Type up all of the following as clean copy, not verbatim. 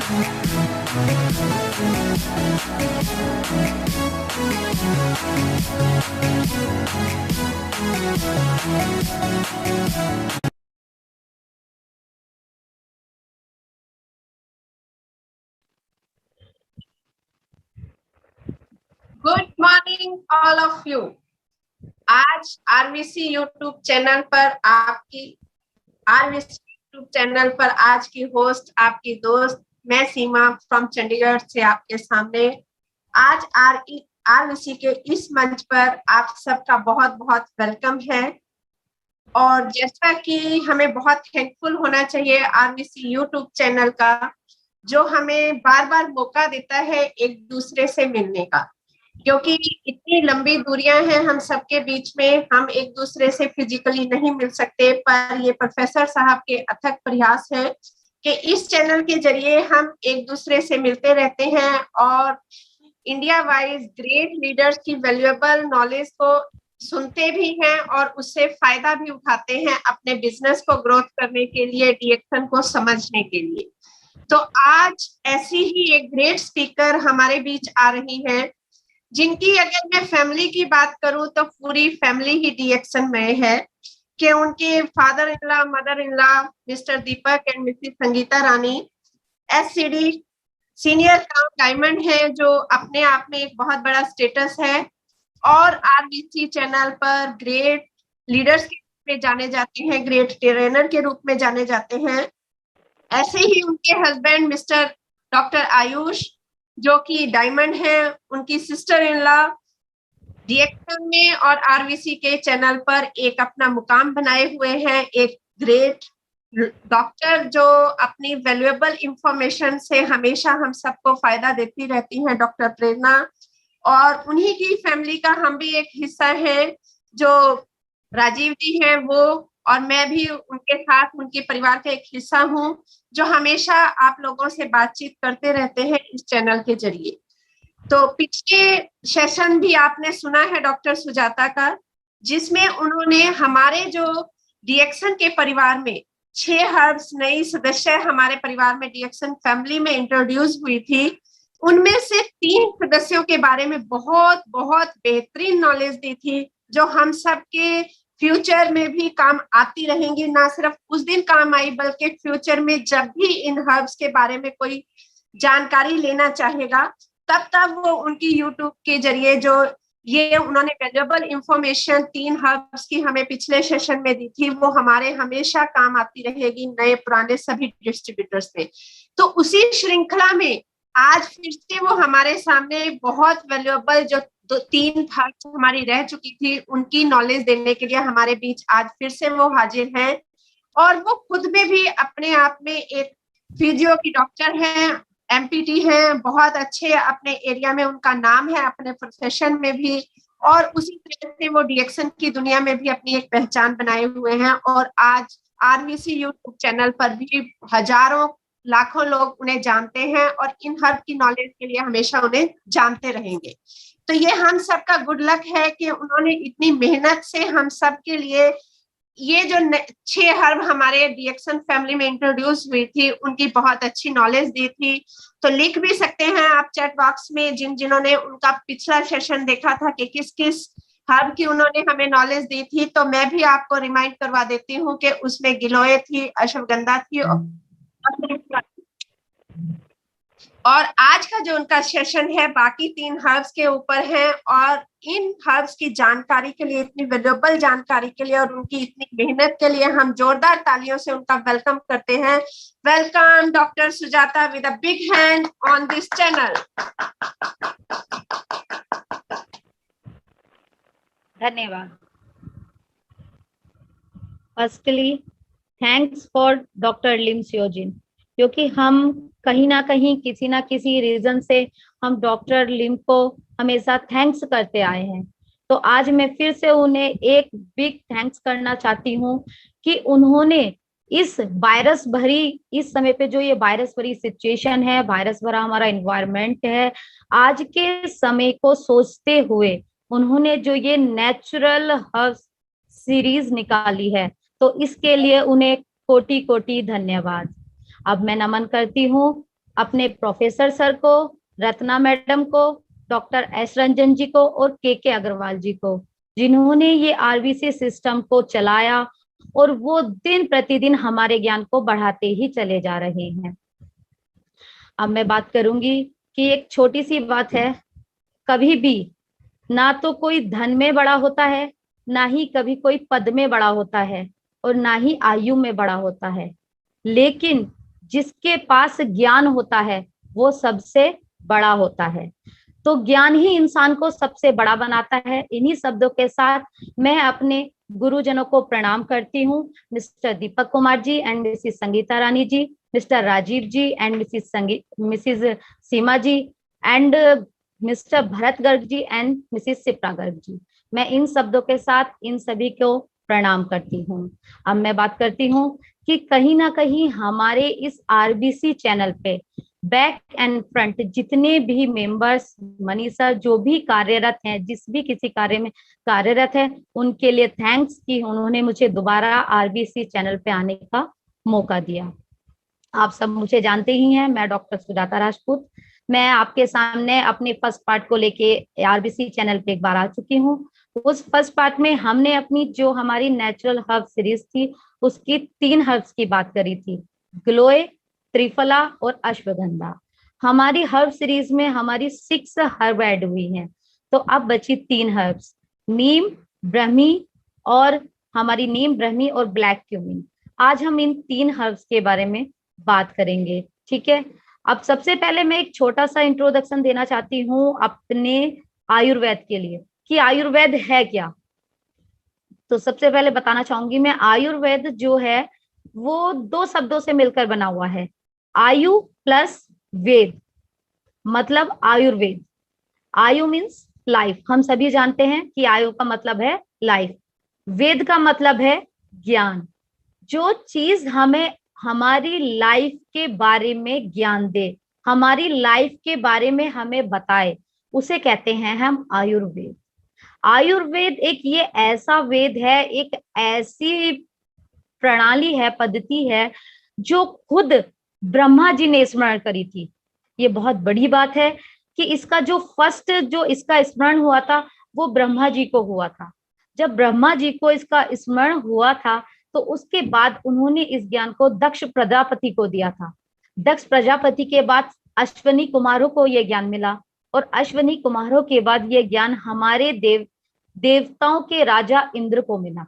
Good morning all of you. आज RVC YouTube channel पर आज की होस्ट आपकी दोस्त मैं सीमा फ्रॉम चंडीगढ़ से आपके सामने आज आरवीसी के इस मंच पर आप सबका बहुत बहुत वेलकम है। और जैसा कि हमें बहुत थैंकफुल होना चाहिए आरवीसी यूट्यूब चैनल का, जो हमें बार बार मौका देता है एक दूसरे से मिलने का, क्योंकि इतनी लंबी दूरियां हैं हम सबके बीच में, हम एक दूसरे से फिजिकली नहीं मिल सकते। पर ये प्रोफेसर साहब के अथक प्रयास है कि इस चैनल के जरिए हम एक दूसरे से मिलते रहते हैं और इंडिया वाइज ग्रेट लीडर्स की वैल्यूएबल नॉलेज को सुनते भी हैं और उससे फायदा भी उठाते हैं अपने बिजनेस को ग्रोथ करने के लिए, डीएक्शन को समझने के लिए। तो आज ऐसी ही एक ग्रेट स्पीकर हमारे बीच आ रही है, जिनकी अगर मैं फैमिली की बात करूं तो पूरी फैमिली ही डीएक्शन में है। कि उनके father in law, mother in law mister Deepak and Mrs Sangeeta Rani SCD senior diamond है, जो अपने आप में एक बहुत बड़ा स्टेटस है और आरबीसी चैनल पर ग्रेट लीडर्स के रूप में जाने जाते हैं, ग्रेट ट्रेनर के रूप में जाने जाते हैं। ऐसे ही उनके हस्बैंड मिस्टर डॉक्टर आयुष, जो कि डायमंड है, उनकी सिस्टर इन लॉ डीएक्शन में और आरवीसी के चैनल पर एक अपना मुकाम बनाए हुए हैं, एक ग्रेट डॉक्टर जो अपनी वैल्यूएबल इंफॉर्मेशन से हमेशा हम सबको फायदा देती रहती हैं, डॉक्टर प्रेरणा। और उन्हीं की फैमिली का हम भी एक हिस्सा है, जो राजीव जी हैं वो, और मैं भी उनके साथ उनके परिवार का एक हिस्सा हूँ, जो हमेशा आप लोगों से बातचीत करते रहते हैं इस चैनल के जरिए। तो पिछले सेशन भी आपने सुना है डॉक्टर सुजाता का, जिसमें उन्होंने हमारे जो डीएक्शन के परिवार में 6 हर्ब्स नई सदस्य हमारे परिवार में डीएक्शन फैमिली में इंट्रोड्यूस हुई थी, उनमें से 3 सदस्यों के बारे में बहुत बहुत बेहतरीन नॉलेज दी थी, जो हम सब के फ्यूचर में भी काम आती रहेंगी। ना सिर्फ उस दिन काम आई, बल्कि फ्यूचर में जब भी इन हर्ब्स के बारे में कोई जानकारी लेना चाहेगा, तब वो उनकी यूट्यूब के जरिए जो ये उन्होंने वैल्यूएबल इंफॉर्मेशन 3 हर्ब्स की हमें पिछले सेशन में दी थी, वो हमारे हमेशा काम आती रहेगी नए पुराने सभी डिस्ट्रीब्यूटर्स में। तो उसी श्रृंखला में आज फिर से वो हमारे सामने बहुत वैल्यूएबल जो 3 हर्ब्स हमारी रह चुकी थी, उनकी नॉलेज देने के लिए हमारे बीच आज फिर से वो हाजिर हैं। और वो खुद में भी अपने आप में एक फिजियो की डॉक्टर हैं, एमपीटी है, बहुत अच्छे अपने एरिया में उनका नाम है, अपने प्रोफेशन में भी, और उसी तरह से वो डीएक्शन की दुनिया में भी अपनी एक पहचान बनाए हुए हैं। और आज आरवीसी यूट्यूब चैनल पर भी हजारों लाखों लोग उन्हें जानते हैं और इन हर्ब की नॉलेज के लिए हमेशा उन्हें जानते रहेंगे। तो ये हम सबका गुड लक है कि उन्होंने इतनी मेहनत से हम सब के लिए ये जो 6 हर्ब हमारे डीएक्शन फैमिली में इंट्रोड्यूस हुई थी, उनकी बहुत अच्छी नॉलेज दी थी। तो लिख भी सकते हैं आप चैट बॉक्स में, जिन्होंने उनका पिछला सेशन देखा था कि किस किस हर्ब की उन्होंने हमें नॉलेज दी थी। तो मैं भी आपको रिमाइंड करवा देती हूँ कि उसमें गिलोय थी, अश्वगंधा थी और आज का जो उनका सेशन है बाकी 3 हर्ब्स के ऊपर है। और इन हर्ब्स की जानकारी के लिए, इतनी वैल्यूएबल जानकारी के लिए और उनकी इतनी मेहनत के लिए हम जोरदार तालियों से उनका वेलकम करते हैं। Welcome doctor Sujata with a big hand on this channel. धन्यवाद। फर्स्टली थैंक्स फॉर डॉक्टर लिम सियोजिन, क्योंकि हम कहीं ना कहीं किसी ना किसी रीजन से हम डॉक्टर लिम को हमेशा थैंक्स करते आए हैं। तो आज मैं फिर से उन्हें एक बिग थैंक्स करना चाहती हूँ कि उन्होंने इस वायरस भरी, इस समय पे जो ये वायरस भरी सिचुएशन है, वायरस भरा हमारा एनवायरनमेंट है, आज के समय को सोचते हुए उन्होंने जो ये नेचुरल हर्ब्स सीरीज निकाली है, तो इसके लिए उन्हें कोटि कोटि धन्यवाद। अब मैं नमन करती हूँ अपने प्रोफेसर सर को, रत्ना मैडम को, डॉक्टर एस रंजन जी को और के अग्रवाल जी को, जिन्होंने ये आरबीसी सिस्टम को चलाया और वो दिन प्रतिदिन हमारे ज्ञान को बढ़ाते ही चले जा रहे हैं। अब मैं बात करूंगी कि एक छोटी सी बात है, कभी भी ना तो कोई धन में बड़ा होता है, ना ही कभी कोई पद में बड़ा होता है, और ना ही आयु में बड़ा होता है, लेकिन जिसके पास ज्ञान होता है वो सबसे बड़ा होता है। तो ज्ञान ही इंसान को सबसे बड़ा बनाता है। इन्हीं शब्दों के साथ मैं अपने गुरुजनों को प्रणाम करती हूँ, Mr Deepak Kumar ji and Mrs Sangeeta Rani ji, Mr Rajeev ji and Mrs Seema ji, and Mr Bharat Garg ji and Mrs Sipra Garg ji. मैं इन शब्दों के साथ इन सभी को प्रणाम करती हूँ। अब मैं बात करती हूँ कि कहीं ना कहीं हमारे इस आरबीसी चैनल पे बैक एंड फ्रंट जितने भी मेंबर्स, मनीषा जो भी कार्यरत हैं, जिस भी किसी कार्य में कार्यरत है, उनके लिए थैंक्स कि उन्होंने मुझे दोबारा आरबीसी चैनल पे आने का मौका दिया। आप सब मुझे जानते ही हैं, मैं डॉक्टर सुजाता राजपूत। मैं आपके सामने अपने फर्स्ट पार्ट को लेके आरबीसी चैनल पे एक बार आ चुकी हूँ। उस फर्स्ट पार्ट में हमने अपनी जो हमारी नेचुरल हर्ब सीरीज थी उसकी 3 हर्ब्स की बात करी थी, ग्लोए, त्रिफला और अश्वगंधा। हमारी हर्ब सीरीज में हमारी 6 हर्ब ऐड हुई हैं, तो अब बची 3 हर्ब्स, नीम, ब्रह्मी और हमारी नीम, ब्रह्मी और ब्लैक क्यूमिन। आज हम इन 3 हर्ब्स के बारे में बात करेंगे, ठीक है। अब सबसे पहले मैं एक छोटा सा इंट्रोडक्शन देना चाहती हूँ अपने आयुर्वेद के लिए कि आयुर्वेद है क्या। तो सबसे पहले बताना चाहूंगी मैं, आयुर्वेद जो है वो 2 शब्दों से मिलकर बना हुआ है, आयु प्लस वेद, मतलब आयुर्वेद। आयु मीन्स लाइफ, हम सभी जानते हैं कि आयु का मतलब है लाइफ। वेद का मतलब है ज्ञान, जो चीज हमें हमारी लाइफ के बारे में ज्ञान दे, हमारी लाइफ के बारे में हमें बताए, उसे कहते हैं हम आयुर्वेद। आयुर्वेद एक ये ऐसा वेद है, एक ऐसी प्रणाली है, पद्धति है जो खुद ब्रह्मा जी ने स्मरण करी थी। ये बहुत बड़ी बात है कि इसका जो फर्स्ट जो इसका स्मरण हुआ था वो ब्रह्मा जी को हुआ था। जब ब्रह्मा जी को इसका स्मरण हुआ था तो उसके बाद उन्होंने इस ज्ञान को दक्ष प्रजापति को दिया था। दक्ष प्रजापति के बाद अश्वनी कुमारों को यह ज्ञान मिला, और अश्वनी कुमारों के बाद यह ज्ञान हमारे देवताओं के राजा इंद्र को मिला।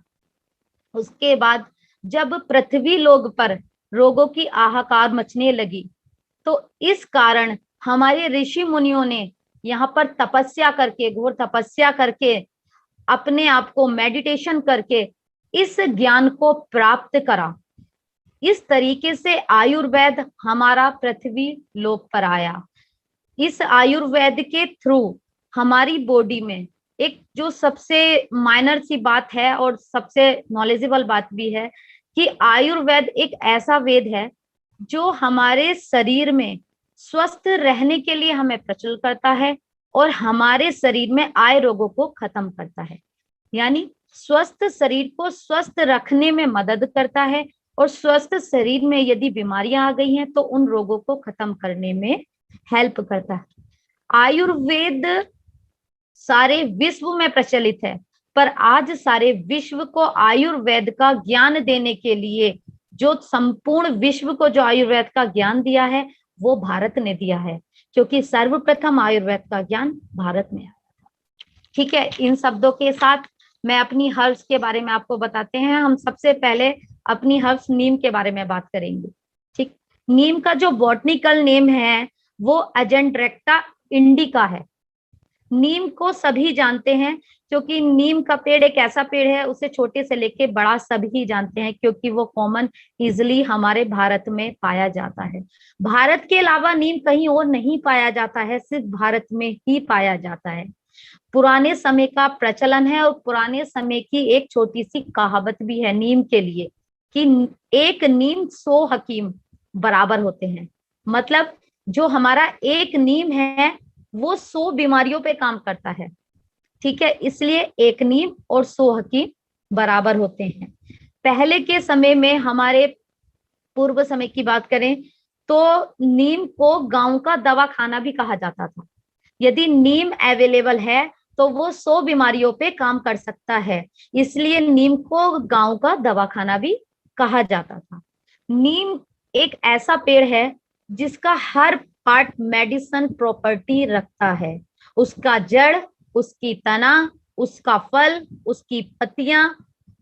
उसके बाद जब पृथ्वी लोक पर रोगों की हाहाकार मचने लगी, तो इस कारण हमारे ऋषि मुनियों ने यहाँ पर तपस्या करके, घोर तपस्या करके, अपने आप को मेडिटेशन करके इस ज्ञान को प्राप्त करा। इस तरीके से आयुर्वेद हमारा पृथ्वी लोक पर आया। इस आयुर्वेद के थ्रू हमारी बॉडी में एक जो सबसे माइनर सी बात है और सबसे नॉलेजेबल बात भी है कि आयुर्वेद एक ऐसा वेद है जो हमारे शरीर में स्वस्थ रहने के लिए हमें प्रचलित करता है और हमारे शरीर में आए रोगों को खत्म करता है। यानी स्वस्थ शरीर को स्वस्थ रखने में मदद करता है, और स्वस्थ शरीर में यदि बीमारियां आ गई हैं तो उन रोगों को खत्म करने में हेल्प करता है। आयुर्वेद सारे विश्व में प्रचलित है, पर आज सारे विश्व को आयुर्वेद का ज्ञान देने के लिए जो संपूर्ण विश्व को जो आयुर्वेद का ज्ञान दिया है वो भारत ने दिया है, क्योंकि सर्वप्रथम आयुर्वेद का ज्ञान भारत में आया था। ठीक है, इन शब्दों के साथ मैं अपनी हर्ब्स के बारे में आपको बताते हैं। हम सबसे पहले अपनी हर्ब्स नीम के बारे में बात करेंगे। ठीक, नीम का जो बॉटनिकल नेम है वो अजेंड्रेक्टा इंडिका है। नीम को सभी जानते हैं क्योंकि नीम का पेड़ एक ऐसा पेड़ है, उसे छोटे से लेके बड़ा सभी जानते हैं, क्योंकि वो कॉमन इजिली हमारे भारत में पाया जाता है। भारत के अलावा नीम कहीं और नहीं पाया जाता है, सिर्फ भारत में ही पाया जाता है। पुराने समय का प्रचलन है और पुराने समय की एक छोटी सी कहावत भी है नीम के लिए कि एक नीम 100 हकीम बराबर होते हैं। मतलब जो हमारा एक नीम है वो 100 बीमारियों पे काम करता है। ठीक है, इसलिए एक नीम और 100 हकीम बराबर होते हैं। पहले के समय में, हमारे पूर्व समय की बात करें तो नीम को गांव का दवा खाना भी कहा जाता था। यदि नीम अवेलेबल है तो वो 100 बीमारियों पे काम कर सकता है, इसलिए नीम को गांव का दवाखाना भी कहा जाता था। नीम एक ऐसा पेड़ है जिसका हर पार्ट मेडिसिन प्रॉपर्टी रखता है। उसका जड़, उसकी तना, उसका फल, उसकी पत्तियां,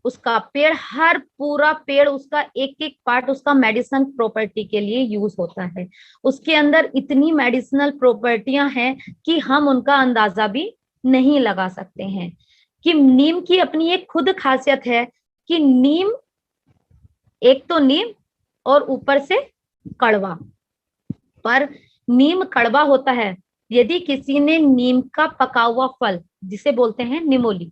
उसका पेड़, हर पूरा पेड़, उसका एक एक पार्ट उसका मेडिसिन प्रॉपर्टी के लिए यूज होता है। उसके अंदर इतनी मेडिसिनल प्रॉपर्टियां हैं कि हम उनका अंदाजा भी नहीं लगा सकते हैं। कि नीम की अपनी एक खुद खासियत है कि नीम, एक तो नीम और ऊपर से कड़वा, पर नीम कड़वा होता है। यदि किसी ने नीम का पका हुआ फल, जिसे बोलते हैं निमोली,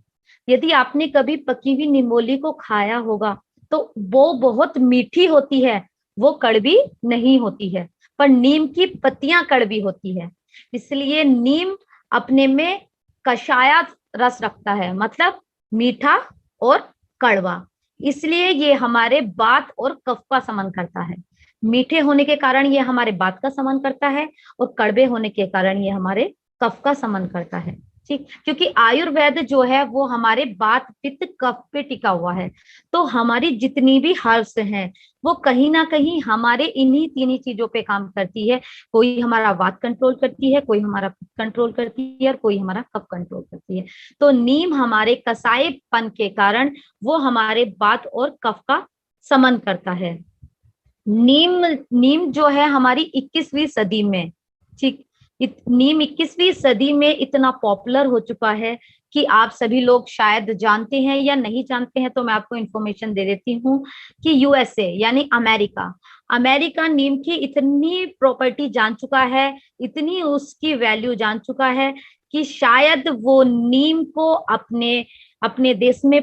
यदि आपने कभी पकी हुई निमोली को खाया होगा तो वो बहुत मीठी होती है, वो कड़वी नहीं होती है। पर नीम की पत्तियां कड़वी होती है। इसलिए नीम अपने में कषाया रस रखता है, मतलब मीठा और कड़वा। इसलिए ये हमारे वात और कफ का समन करता है। मीठे होने के कारण ये हमारे वात का समन करता है और कड़वे होने के कारण ये हमारे कफ का समन करता है। ठीक, क्योंकि आयुर्वेद जो है वो हमारे वात पित्त कफ पे टिका हुआ है। तो हमारी जितनी भी हर्ब्स हैं वो कहीं ना कहीं हमारे इन्हीं तीन ही चीजों पे काम करती है। कोई हमारा वात कंट्रोल करती है, कोई हमारा पित्त कंट्रोल करती है और कोई हमारा कफ कंट्रोल करती है। तो नीम हमारे कसायपन के कारण वो हमारे वात और कफ का समन करता है। नीम नीम जो है हमारी 21वीं सदी में, ठीक, नीम 21वीं सदी में इतना पॉपुलर हो चुका है कि आप सभी लोग शायद जानते हैं या नहीं जानते हैं, तो मैं आपको इंफॉर्मेशन दे देती हूँ कि यूएसए यानी अमेरिका, अमेरिका नीम की इतनी प्रॉपर्टी जान चुका है, इतनी उसकी वैल्यू जान चुका है कि शायद वो नीम को अपने अपने देश में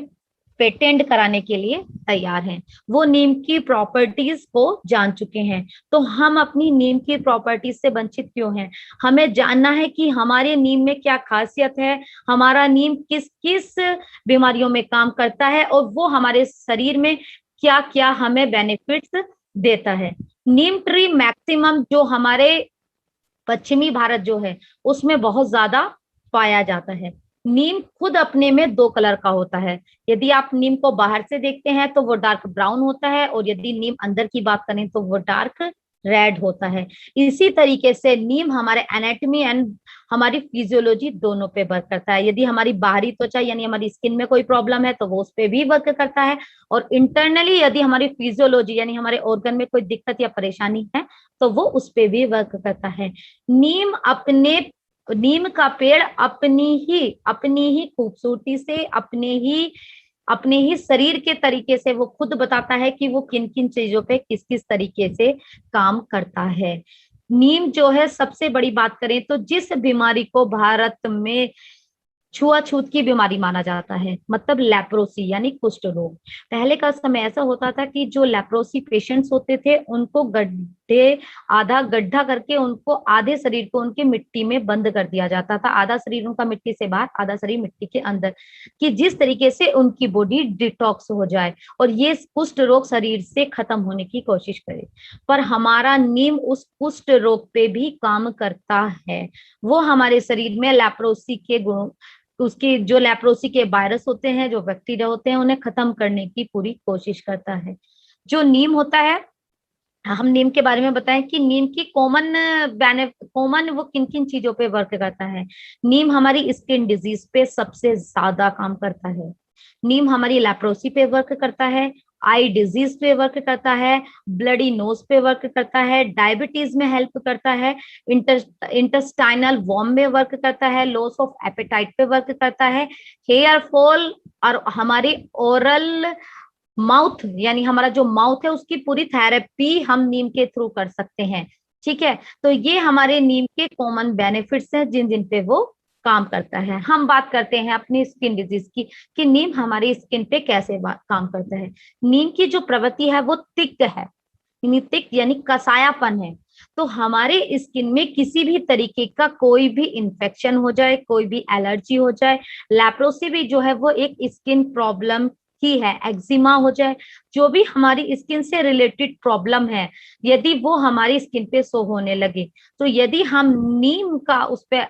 पेटेंट कराने के लिए तैयार हैं। वो नीम की प्रॉपर्टीज को जान चुके हैं। तो हम अपनी नीम की प्रॉपर्टीज से वंचित क्यों हैं? हमें जानना है कि हमारे नीम में क्या खासियत है, हमारा नीम किस किस बीमारियों में काम करता है और वो हमारे शरीर में क्या क्या हमें बेनिफिट्स देता है। नीम ट्री मैक्सिमम जो हमारे पश्चिमी भारत जो है उसमें बहुत ज्यादा पाया जाता है। नीम खुद अपने में 2 कलर का होता है। यदि आप नीम को बाहर से देखते हैं तो वो डार्क ब्राउन होता है, और यदि नीम अंदर की बात करें तो वो डार्क रेड होता है। इसी तरीके से नीम हमारे एनाटॉमी एंड हमारी फिजियोलॉजी दोनों पे वर्क करता है। यदि हमारी बाहरी त्वचा यानी हमारी स्किन में कोई प्रॉब्लम है तो वो उस पे भी वर्क करता है, और इंटरनली यदि हमारी फिजियोलॉजी यानी हमारे ऑर्गन में कोई दिक्कत या परेशानी है तो वो उस पे भी वर्क करता है। नीम का पेड़ अपनी ही खूबसूरती से, अपने ही शरीर के तरीके से वो खुद बताता है कि वो किन किन चीजों पे किस किस तरीके से काम करता है। नीम जो है, सबसे बड़ी बात करें तो जिस बीमारी को भारत में छुआछूत की बीमारी माना जाता है, मतलब लेप्रोसी यानी कुष्ठ रोग। पहले का समय ऐसा होता था कि जो लेप्रोसी पेशेंट्स होते थे उनको आधा गड्ढा करके उनको आधे शरीर को उनके मिट्टी में बंद कर दिया जाता था, आधा शरीर उनका मिट्टी से बाहर, आधा शरीर मिट्टी के अंदर, कि जिस तरीके से उनकी बॉडी डिटॉक्स हो जाए और ये कुष्ठ रोग शरीर से खत्म होने की कोशिश करे। पर हमारा नीम उस कुष्ठ रोग पे भी काम करता है। वो हमारे शरीर में लेप्रोसी के गुण, उसकी जो लेप्रोसी के वायरस होते हैं, जो बैक्टीरिया होते हैं, उन्हें खत्म करने की पूरी कोशिश करता है। जो नीम होता है, हम नीम के बारे में बताएं कि नीम की कॉमन वो किन किन चीजों पे वर्क करता है। नीम हमारी स्किन डिजीज पे सबसे ज्यादा काम करता है। नीम हमारी लेप्रोसी पे वर्क करता है, आई डिजीज पे वर्क करता है, ब्लडी नोज पे वर्क करता है, डायबिटीज में हेल्प करता है, इंटेस्टाइनल वॉर्म में वर्क करता है, लॉस ऑफ एपेटाइट पे वर्क करता है, हेयर फॉल, और हमारी ओरल माउथ यानी हमारा जो माउथ है उसकी पूरी थेरेपी हम नीम के थ्रू कर सकते हैं। ठीक है, तो ये हमारे नीम के कॉमन बेनिफिट्स हैं जिन जिन पे वो काम करता है। हम बात करते हैं अपनी स्किन डिजीज की कि नीम हमारी स्किन पे कैसे काम करता है। नीम की जो प्रवृत्ति है वो तिक्त है, तिक्त यानी कसायापन है। तो हमारे स्किन में किसी भी तरीके का कोई भी इंफेक्शन हो जाए, कोई भी एलर्जी हो जाए, लेप्रोसी भी जो है वो एक स्किन प्रॉब्लम ही है, एक्जिमा हो जाए, जो भी हमारी स्किन से रिलेटेड प्रॉब्लम है, यदि वो हमारी स्किन पे शो होने लगे, तो यदि हम नीम का उस पे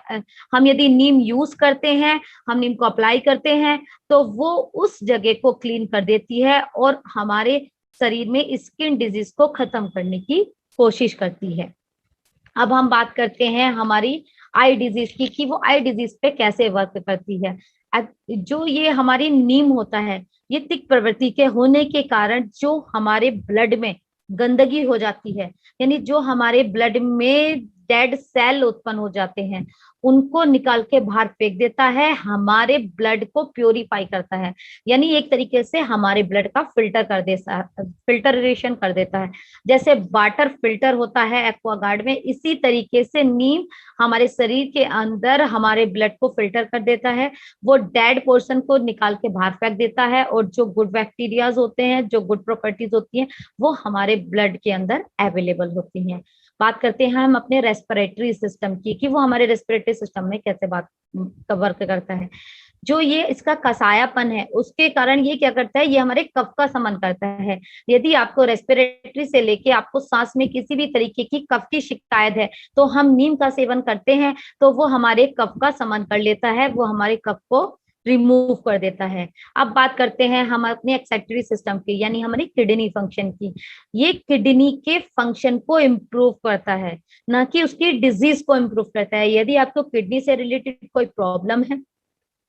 हम यदि नीम यूज करते हैं, हम नीम को अप्लाई करते हैं, तो वो उस जगह को क्लीन कर देती है और हमारे शरीर में स्किन डिजीज को खत्म करने की कोशिश करती है। अब हम बात करते हैं हमारी आई डिजीज की, कि वो आई डिजीज पे कैसे वर्क करती है। जो ये हमारी नीम होता है, ये तिक्त प्रवृत्ति के होने के कारण जो हमारे ब्लड में गंदगी हो जाती है, यानी जो हमारे ब्लड में डेड सेल उत्पन्न हो जाते हैं, उनको निकाल के बाहर फेंक देता है, हमारे ब्लड को प्योरीफाई करता है, यानी एक तरीके से हमारे ब्लड का फिल्टरेशन कर देता है। जैसे वाटर फिल्टर होता है एक्वागार्ड में, इसी तरीके से नीम हमारे शरीर के अंदर हमारे ब्लड को फिल्टर कर देता है, वो डेड पोर्शन को निकाल के बाहर फेंक देता है, और जो गुड बैक्टीरियाज होते हैं, जो गुड प्रॉपर्टीज होती हैं, वो हमारे ब्लड के अंदर अवेलेबल होती हैं। बात करते हैं हम अपने रेस्पिरेटरी सिस्टम की, कि वो हमारे रेस्पिरेटरी सिस्टम में कैसे वर्क करता है। जो ये इसका कसायापन है, उसके कारण ये क्या करता है, ये हमारे कफ का समन करता है। यदि आपको रेस्पिरेटरी से लेके आपको सांस में किसी भी तरीके की कफ की शिकायत है, तो हम नीम का सेवन करते हैं, तो वो हमारे कफ का समन कर लेता है, वो हमारे कफ को रिमूव कर देता है। अब बात करते हैं हम अपने एक्सेक्रेटरी सिस्टम की, यानी हमारी किडनी फंक्शन की। ये किडनी के फंक्शन को इम्प्रूव करता है, ना कि उसकी डिजीज को इम्प्रूव करता है। यदि आपको किडनी से रिलेटेड कोई प्रॉब्लम है,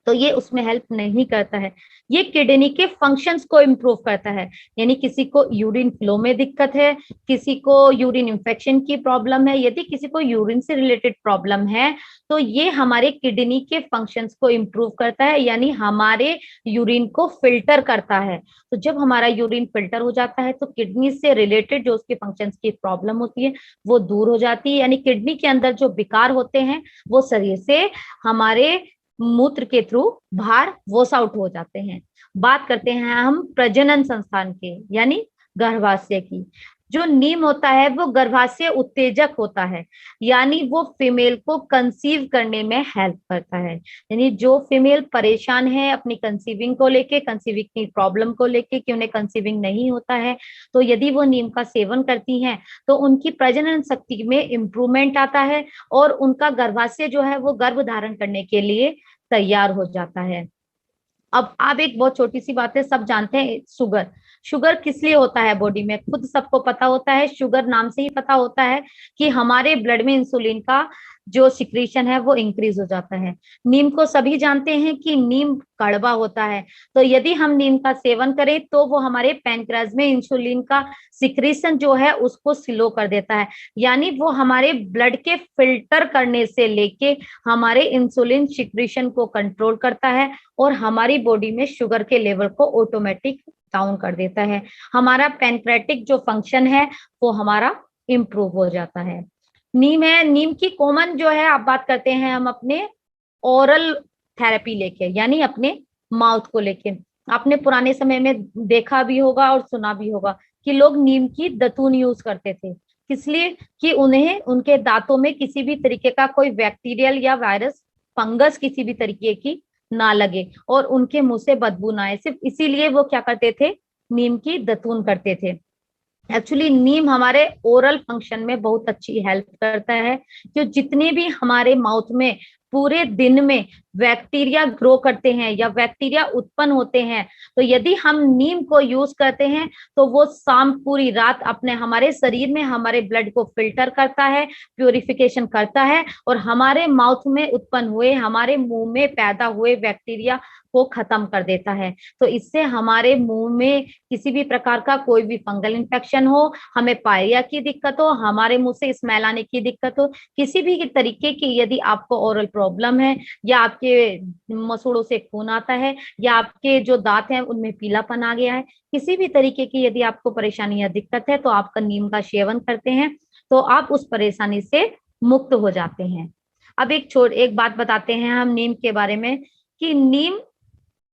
तो ये उसमें हेल्प नहीं करता है, ये किडनी के फंक्शंस को इम्प्रूव करता है। यानी किसी को यूरिन फ्लो में दिक्कत है, किसी को यूरिन इन्फेक्शन की प्रॉब्लम है, यदि किसी को यूरिन से रिलेटेड प्रॉब्लम है, तो ये हमारे किडनी के फंक्शंस को इम्प्रूव करता है, यानी हमारे यूरिन को फिल्टर करता है। तो जब हमारा यूरिन फिल्टर हो जाता है, तो किडनी से रिलेटेड जो उसके फंक्शंस की प्रॉब्लम होती है, वो दूर हो जाती है। यानी किडनी के अंदर जो विकार होते हैं, वो शरीर से हमारे मूत्र के थ्रू बाहर वॉश आउट हो जाते हैं। बात करते हैं हम प्रजनन संस्थान के, यानी गर्भाशय की। जो नीम होता है, वो गर्भाशय उत्तेजक होता है, यानी वो फीमेल को कंसीव करने में हेल्प करता है। यानी जो फीमेल परेशान है अपनी कंसीविंग को लेके, कंसीविंग की प्रॉब्लम को लेके, कि उन्हें कंसीविंग नहीं होता है, तो यदि वो नीम का सेवन करती हैं, तो उनकी प्रजनन शक्ति में इम्प्रूवमेंट आता है, और उनका गर्भाशय जो है वो गर्भ धारण करने के लिए तैयार हो जाता है। अब एक बहुत छोटी सी बात है, सब जानते हैं शुगर। शुगर किस लिए होता है बॉडी में, खुद सबको पता होता है। शुगर नाम से ही पता होता है कि हमारे ब्लड में इंसुलिन का जो सिक्रीशन है वो इंक्रीज हो जाता है। नीम को सभी जानते हैं कि नीम कड़वा होता है, तो यदि हम नीम का सेवन करें, तो वो हमारे पैनक्रियाज में इंसुलिन का सिक्रीशन जो है उसको स्लो कर देता है, यानी वो हमारे ब्लड के फिल्टर करने से लेके हमारे इंसुलिन सिक्रीशन को कंट्रोल करता है, और हमारी बॉडी में शुगर के लेवल को ऑटोमेटिक डाउन कर देता है। हमारा पैनक्रेटिक जो फंक्शन है वो हमारा इम्प्रूव हो जाता है। नीम है, नीम की कॉमन जो है, आप बात करते हैं हम अपने ओरल थेरेपी लेके, यानी अपने माउथ को लेके। आपने पुराने समय में देखा भी होगा और सुना भी होगा कि लोग नीम की दतून यूज करते थे, किस लिए, कि उन्हें उनके दांतों में किसी भी तरीके का कोई बैक्टीरियल या वायरस फंगस किसी भी तरीके की ना लगे और उनके मुंह से बदबू ना आए, सिर्फ इसीलिए वो क्या करते थे, नीम की दतून करते थे। एक्चुअली नीम हमारे ओरल फंक्शन में बहुत अच्छी हेल्प करता है, जो जितने भी हमारे माउथ में पूरे दिन में बैक्टीरिया ग्रो करते हैं या बैक्टीरिया उत्पन्न होते हैं, तो यदि हम नीम को यूज करते हैं, तो वो शाम पूरी रात अपने हमारे शरीर में हमारे ब्लड को फिल्टर करता है, प्यूरिफिकेशन करता है, और हमारे माउथ में उत्पन्न हुए, हमारे मुंह में पैदा हुए बैक्टीरिया को खत्म कर देता है। तो इससे हमारे मुंह में किसी भी प्रकार का कोई भी फंगल इन्फेक्शन हो, हमें पायरिया की दिक्कत हो, हमारे मुंह से स्मेल आने की दिक्कत हो, किसी भी तरीके की यदि आपको ओरल प्रॉब्लम है, या आपके मसूड़ों से खून आता है, या आपके जो दांत हैं उनमें पीलापन आ गया है, किसी भी तरीके की यदि आपको परेशानी या दिक्कत है, तो आपका नीम का सेवन करते हैं तो आप उस परेशानी से मुक्त हो जाते हैं। अब एक बात बताते हैं हम नीम के बारे में, कि नीम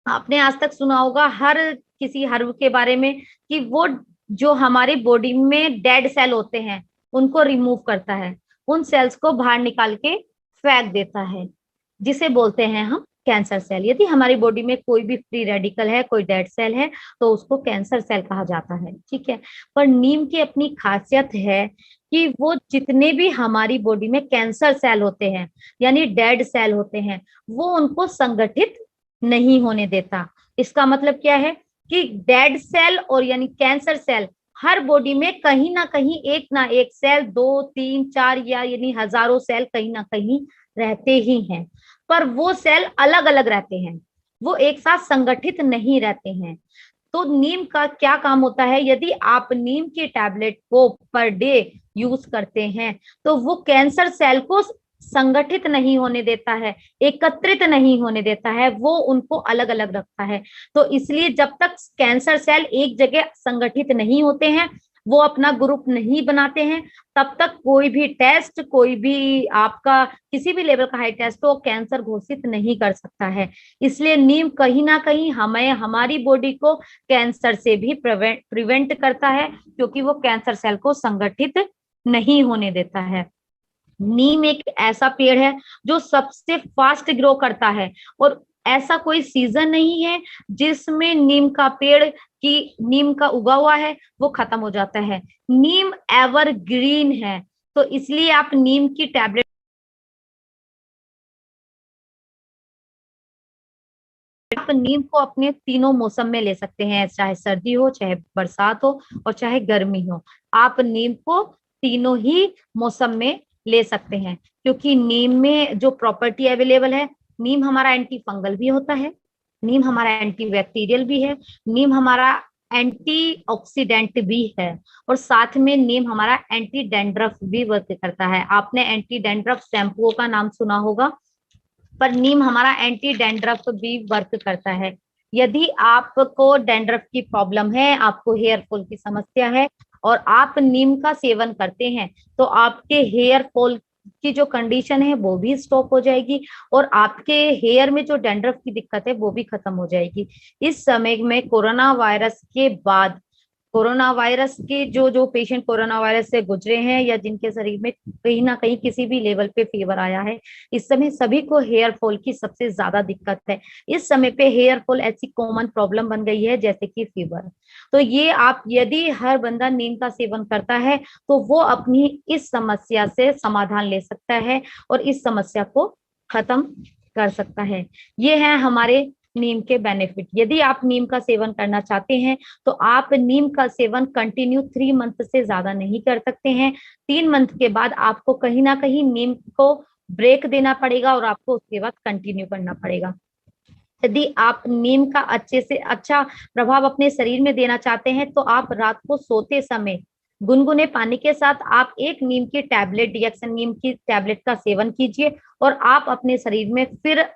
आपने आज तक सुना होगा हर किसी हर्ब के बारे में, कि वो जो हमारी बॉडी में डेड सेल होते हैं उनको रिमूव करता है, उन सेल्स को बाहर निकाल के फेंक देता है, जिसे बोलते हैं हम कैंसर सेल। यदि हमारी बॉडी में कोई भी फ्री रेडिकल है, कोई डेड सेल है, तो उसको कैंसर सेल कहा जाता है, ठीक है। पर नीम की अपनी खासियत है कि वो जितने भी हमारी बॉडी में कैंसर सेल होते हैं यानी डेड सेल होते हैं, वो उनको संगठित नहीं होने देता। इसका मतलब क्या है कि डेड सेल और यानी कैंसर सेल हर बॉडी में कहीं ना एक सेल, 2 3 4 या यानी हजारों सेल कहीं ना कहीं रहते ही हैं, पर वो सेल अलग अलग रहते हैं, वो एक साथ संगठित नहीं रहते हैं। तो नीम का क्या काम होता है, यदि आप नीम की टैबलेट को पर डे यूज करते हैं तो वो कैंसर सेल को संगठित नहीं होने देता है, एकत्रित नहीं होने देता है, वो उनको अलग अलग रखता है। तो इसलिए जब तक कैंसर सेल एक जगह संगठित नहीं होते हैं, वो अपना ग्रुप नहीं बनाते हैं, तब तक कोई भी टेस्ट, कोई भी आपका किसी भी लेवल का हाई टेस्ट हो, कैंसर घोषित नहीं कर सकता है। इसलिए नीम कहीं ना कहीं हमें, हमारी बॉडी को कैंसर से भी प्रिवेंट करता है, क्योंकि वो कैंसर सेल को संगठित नहीं होने देता है। नीम एक ऐसा पेड़ है जो सबसे फास्ट ग्रो करता है, और ऐसा कोई सीजन नहीं है जिसमें नीम का पेड़ की, नीम का उगा हुआ है वो खत्म हो जाता है। नीम एवरग्रीन है, तो इसलिए आप नीम की टैबलेट, आप नीम को अपने तीनों मौसम में ले सकते हैं, चाहे सर्दी हो, चाहे बरसात हो, और चाहे गर्मी हो। आप नीम को तीनों ही मौसम में ले सकते हैं, क्योंकि नीम में जो प्रॉपर्टी अवेलेबल है, नीम हमारा एंटी फंगल भी होता है, नीम हमारा एंटी बैक्टीरियल भी है, नीम हमारा एंटी ऑक्सीडेंट भी है, और साथ में नीम हमारा एंटी डैंड्रफ भी वर्क करता है। आपने एंटी डैंड्रफ शैम्पूओं का नाम सुना होगा, पर नीम हमारा एंटी डैंड्रफ भी वर्क करता है। यदि आपको डैंड्रफ की प्रॉब्लम है, आपको हेयर फॉल की समस्या है, और आप नीम का सेवन करते हैं, तो आपके हेयर फॉल की जो कंडीशन है वो भी स्टॉप हो जाएगी, और आपके हेयर में जो डैंड्रफ की दिक्कत है वो भी खत्म हो जाएगी। इस समय में कोरोना वायरस के बाद, कोरोना वायरस के जो जो पेशेंट कोरोना वायरस से गुजरे हैं, या जिनके शरीर में कहीं ना कहीं किसी भी लेवल पे फीवर आया है, इस समय सभी को हेयर फॉल की सबसे ज्यादा दिक्कत है। इस समय पे हेयर फॉल ऐसी कॉमन प्रॉब्लम बन गई है जैसे कि फीवर। तो ये आप, यदि हर बंदा नीम का सेवन करता है तो वो अपनी इस समस्या से समाधान ले सकता है और इस समस्या को खत्म कर सकता है। ये है हमारे नीम के बेनिफिट। यदि आप नीम का सेवन करना चाहते हैं तो आप नीम का सेवन कंटिन्यू 3 मंथ से ज्यादा नहीं कर सकते हैं। 3 मंथ के बाद आपको कहीं ना कहीं नीम को ब्रेक देना पड़ेगा और आपको उसके बाद कंटिन्यू करना पड़ेगा। यदि आप नीम का अच्छे से अच्छा प्रभाव अपने शरीर में देना चाहते हैं तो आप रात को सोते समय गुनगुने पानी के साथ आप एक नीम की टैबलेट, डिएक्सन नीम की टैबलेट का सेवन कीजिए, और आप अपने शरीर में फिर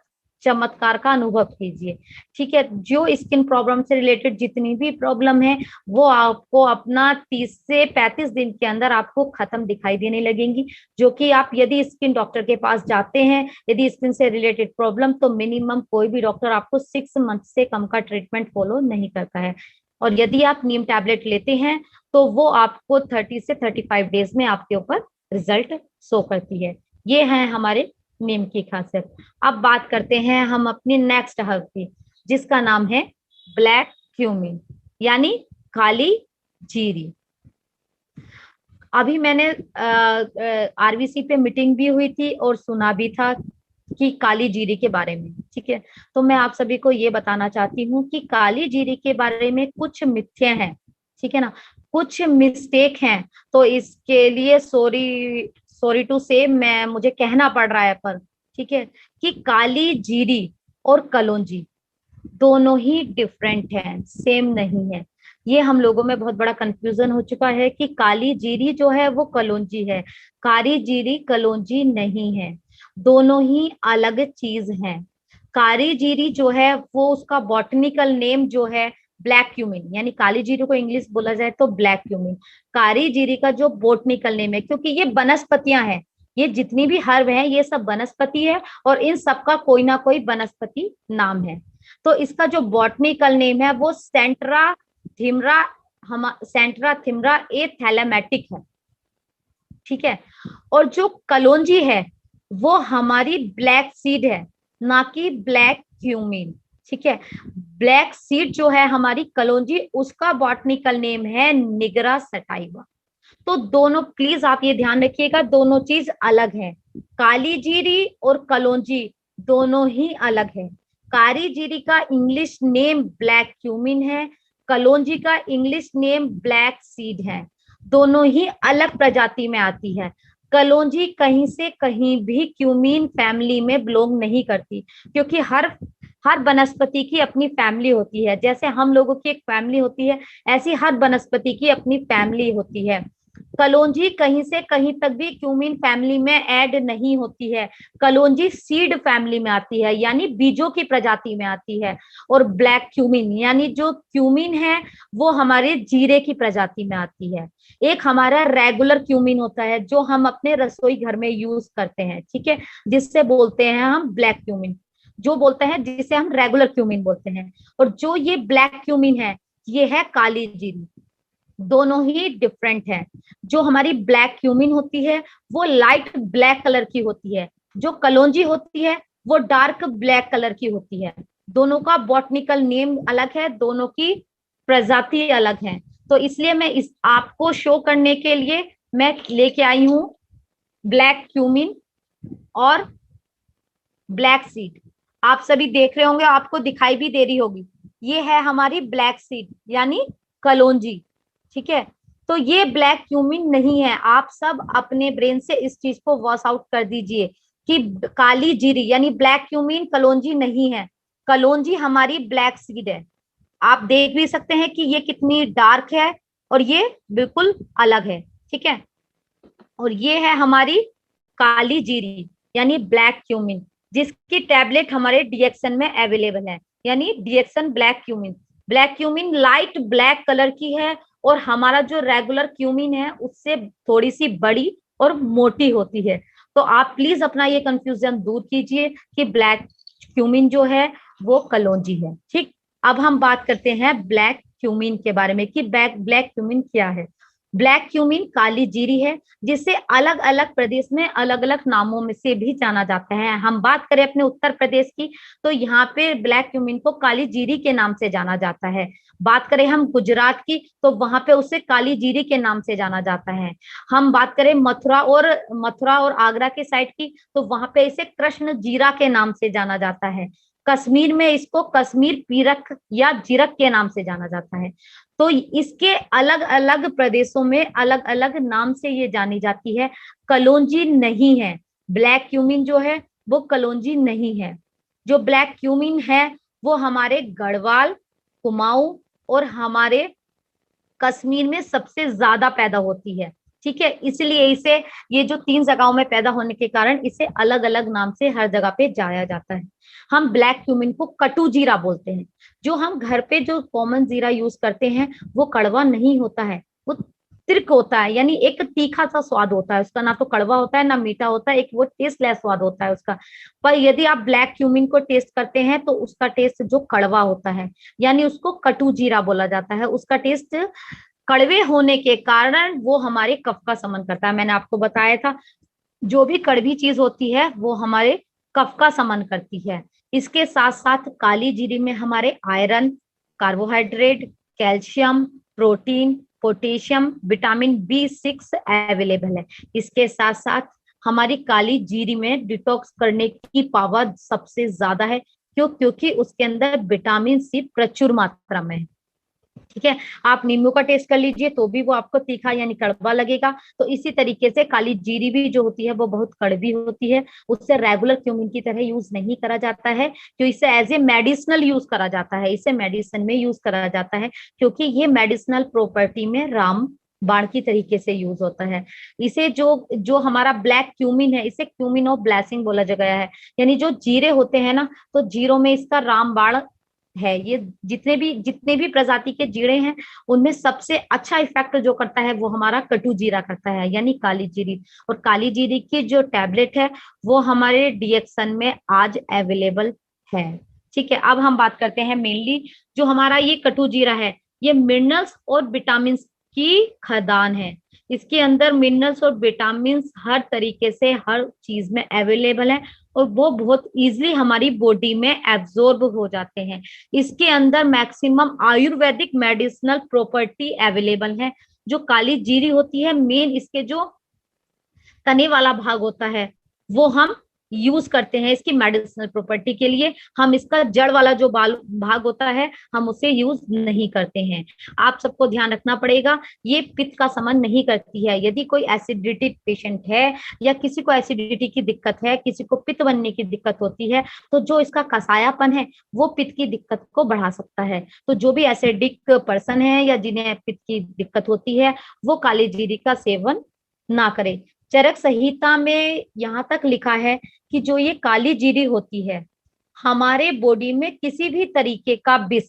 चमत्कार का अनुभव कीजिए। ठीक है, जो स्किन प्रॉब्लम से रिलेटेड जितनी भी प्रॉब्लम है वो आपको अपना 30 से 35 दिन के अंदर आपको खत्म दिखाई देने लगेंगी, जो कि आप यदि स्किन डॉक्टर के पास जाते हैं, यदि स्किन से रिलेटेड प्रॉब्लम, तो मिनिमम कोई भी डॉक्टर आपको 6 मंथ से कम का ट्रीटमेंट फॉलो नहीं करता है। और यदि आप नीम टैबलेट लेते हैं तो वो आपको 30 से 35 डेज में आपके ऊपर रिजल्ट शो करती है। ये है हमारे नीम की खासियत। अब बात करते हैं हम अपनी नेक्स्ट हर्ब की, जिसका नाम है ब्लैक क्यूमिन यानी काली जीरी। अभी मैंने आरबीसी पे मीटिंग भी हुई थी और सुना भी था कि काली जीरी के बारे में। ठीक है, तो मैं आप सभी को ये बताना चाहती हूँ कि काली जीरी के बारे में कुछ मिथ्या हैं, ठीक है ना, कुछ मिस्टेक हैं। तो इसके लिए सॉरी टू से, मुझे कहना पड़ रहा है, पर ठीक है, कि काली जीरी और कलौंजी दोनों ही डिफरेंट हैं, सेम नहीं है। ये हम लोगों में बहुत बड़ा कंफ्यूजन हो चुका है कि काली जीरी जो है वो कलौंजी है, काली जीरी कलौंजी नहीं है, दोनों ही अलग चीज हैं। कारी जीरी जो है वो उसका बॉटनिकल नेम जो है ब्लैक क्यूमिन, यानी काली जीरी को इंग्लिश बोला जाए तो ब्लैक क्यूमिन। कारी जीरी का जो बॉटनिकल नेम है, क्योंकि ये वनस्पतियां हैं, ये जितनी भी हर्ब है ये सब वनस्पति है, और इन सबका कोई ना कोई वनस्पति नाम है। तो इसका जो बॉटनिकल नेम है वो सेंट्रा थिमरा, सेंट्रा थिमरा ए थैलेमेटिक है। ठीक है, और जो कलौंजी है वो हमारी ब्लैक सीड है, ना कि ब्लैक क्यूमिन। ठीक है, ब्लैक सीड जो है हमारी कलौंजी, उसका बॉटनिकल नेम है निगरा सटाइवा। तो दोनों प्लीज आप ये ध्यान रखिएगा, दोनों चीज अलग है। काली जीरी और कलौंजी दोनों ही अलग है। कारी जीरी का इंग्लिश नेम ब्लैक क्यूमिन है, कलौंजी का इंग्लिश नेम ब्लैक सीड है। दोनों ही अलग प्रजाति में आती है। कलौंजी कहीं से कहीं भी क्यूमिन फैमिली में बिलोंग नहीं करती, क्योंकि हर वनस्पति की अपनी फैमिली होती है। जैसे हम लोगों की एक फैमिली होती है, ऐसी हर वनस्पति की अपनी फैमिली होती है। कलौंजी कहीं से कहीं तक भी क्यूमिन फैमिली में ऐड नहीं होती है। कलौंजी सीड फैमिली में आती है, यानी बीजों की प्रजाति में आती है। और ब्लैक क्यूमिन यानी जो क्यूमिन है वो हमारे जीरे की प्रजाति में आती है। एक हमारा रेगुलर क्यूमिन होता है जो हम अपने रसोई घर में यूज करते हैं, ठीक है, जिससे बोलते हैं हम ब्लैक क्यूमिन, जो बोलते हैं जिसे हम रेगुलर क्यूमिन बोलते हैं। और जो ये ब्लैक क्यूमिन है, ये है काली जीरी। दोनों ही डिफरेंट है। जो हमारी ब्लैक क्यूमिन होती है वो लाइट ब्लैक कलर की होती है, जो कलौंजी होती है वो डार्क ब्लैक कलर की होती है। दोनों का बॉटनिकल नेम अलग है, दोनों की प्रजाति अलग है। तो इसलिए मैं इस आपको शो करने के लिए मैं लेके आई हूं ब्लैक क्यूमिन और ब्लैक सीड। आप सभी देख रहे होंगे, आपको दिखाई भी दे रही होगी। ये है हमारी ब्लैक सीड यानी कलौंजी। ठीक है, तो ये ब्लैक क्यूमिन नहीं है। आप सब अपने ब्रेन से इस चीज को वॉश आउट कर दीजिए कि काली जीरी यानी ब्लैक क्यूमिन कलौंजी नहीं है। कलौंजी हमारी ब्लैक सीड है। आप देख भी सकते हैं कि ये कितनी डार्क है और ये बिल्कुल अलग है। ठीक है, और ये है हमारी काली जीरी यानी ब्लैक क्यूमिन, जिसकी टैबलेट हमारे डीएक्सन में अवेलेबल है, यानी डीएक्सन black cumin. Black cumin light black colour की है और हमारा जो रेगुलर क्यूमिन है उससे थोड़ी सी बड़ी और मोटी होती है। तो आप प्लीज अपना ये कंफ्यूजन दूर कीजिए कि ब्लैक क्यूमिन जो है वो कलौंजी है। ठीक, अब हम बात करते हैं ब्लैक क्यूमिन के बारे में कि ब्लैक क्यूमिन क्या है। ब्लैक क्यूमिन काली जीरी है, जिसे अलग अलग प्रदेश में अलग अलग नामों में से भी जाना जाता है। हम बात करें अपने उत्तर प्रदेश की, तो यहाँ पे ब्लैक क्यूमिन को काली जीरी के नाम से जाना जाता है। बात करें हम गुजरात की, तो वहां पे उसे काली जीरी के नाम से जाना जाता है। हम बात करें मथुरा और आगरा के साइड की, तो वहां पे इसे कृष्ण जीरा के नाम से जाना जाता है। कश्मीर में इसको कश्मीर पीरक या जीरक के नाम से जाना जाता है। तो इसके अलग अलग प्रदेशों में अलग अलग नाम से ये जानी जाती है, कलौंजी नहीं है। ब्लैक क्यूमिन जो है वो कलौंजी नहीं है। जो ब्लैक क्यूमिन है वो हमारे गढ़वाल, कुमाऊं और हमारे कश्मीर में सबसे ज्यादा पैदा होती है। ठीक है, इसलिए इसे ये जो 3 जगहों में पैदा होने के कारण इसे अलग अलग नाम से हर जगह पे जाया जाता है। हम ब्लैक क्यूमिन को कटु जीरा बोलते हैं। जो हम घर पे जो कॉमन जीरा यूज करते हैं वो कड़वा नहीं होता है, वो तिर्क होता है, यानी एक तीखा सा स्वाद होता है उसका। ना तो कड़वा होता है ना मीठा होता है, एक वो टेस्टलेस स्वाद होता है उसका। पर यदि आप ब्लैक क्यूमिन को टेस्ट करते हैं तो उसका टेस्ट जो कड़वा होता है, यानी उसको कटु जीरा बोला जाता है। उसका टेस्ट कड़वे होने के कारण वो हमारे कफ का समन करता है। मैंने आपको बताया था जो भी कड़वी चीज होती है वो हमारे कफ का समन करती है। इसके साथ साथ काली जीरी में हमारे iron, carbohydrate, calcium, protein, potassium, vitamin B6 available है। इसके साथ साथ हमारी काली जीरी में डिटॉक्स करने की पावर सबसे ज्यादा है। क्योंकि उसके अंदर विटामिन C प्रचुर मात्रा में है। ठीक है, आप नींबू का टेस्ट कर लीजिए तो भी वो आपको तीखा यानी कड़वा लगेगा। तो इसी तरीके से काली जीरी भी जो होती है वो बहुत कड़वी होती है। उससे रेगुलर क्यूमिन की तरह यूज नहीं करा जाता है, क्योंकि इसे एज ए मेडिसिनल यूज करा जाता है। इसे मेडिसिन में यूज करा जाता है क्योंकि ये मेडिसिनल प्रॉपर्टी में राम बाण की तरीके से यूज होता है। इसे जो जो हमारा ब्लैक क्यूमिन है, इसे क्यूमिन ऑफ ब्लेसिंग बोला गया है। यानी जो जीरे होते हैं ना, तो जीरों में इसका रामबाण है। ये जितने भी प्रजाति के जीरे हैं उनमें सबसे अच्छा इफेक्ट जो करता है वो हमारा कटु जीरा करता है, यानी काली जीरी। और काली जीरी की जो टैबलेट है वो हमारे डीएक्सन में आज अवेलेबल है। ठीक है, अब हम बात करते हैं मेनली जो हमारा ये कटु जीरा है, ये मिनरल्स और विटामिन की खदान है। इसके अंदर मिनरल्स और विटामिन हर तरीके से हर चीज में अवेलेबल है और वो बहुत इजीली हमारी बॉडी में एब्जॉर्ब हो जाते हैं। इसके अंदर maximum Ayurvedic medicinal property available है। जो काली जीरी होती है, मेन इसके जो तने वाला भाग होता है वो हम यूज करते हैं इसकी मेडिसिनल प्रॉपर्टी के लिए। हम इसका जड़ वाला जो भाग होता है हम उसे यूज नहीं करते हैं। आप सबको ध्यान रखना पड़ेगा, ये पित्त का समन नहीं करती है। यदि कोई एसिडिटी पेशेंट है या किसी को एसिडिटी की दिक्कत है, किसी को पित्त बनने की दिक्कत होती है, तो जो इसका कसायापन है वो पित्त की दिक्कत को बढ़ा सकता है। तो जो भी एसिडिक पर्सन है या जिन्हें पित्त की दिक्कत होती है वो काली जीरी का सेवन ना करें। चरक संहिता में यहाँ तक लिखा है कि जो ये काली जीरी होती है, हमारे बॉडी में किसी भी तरीके का विष,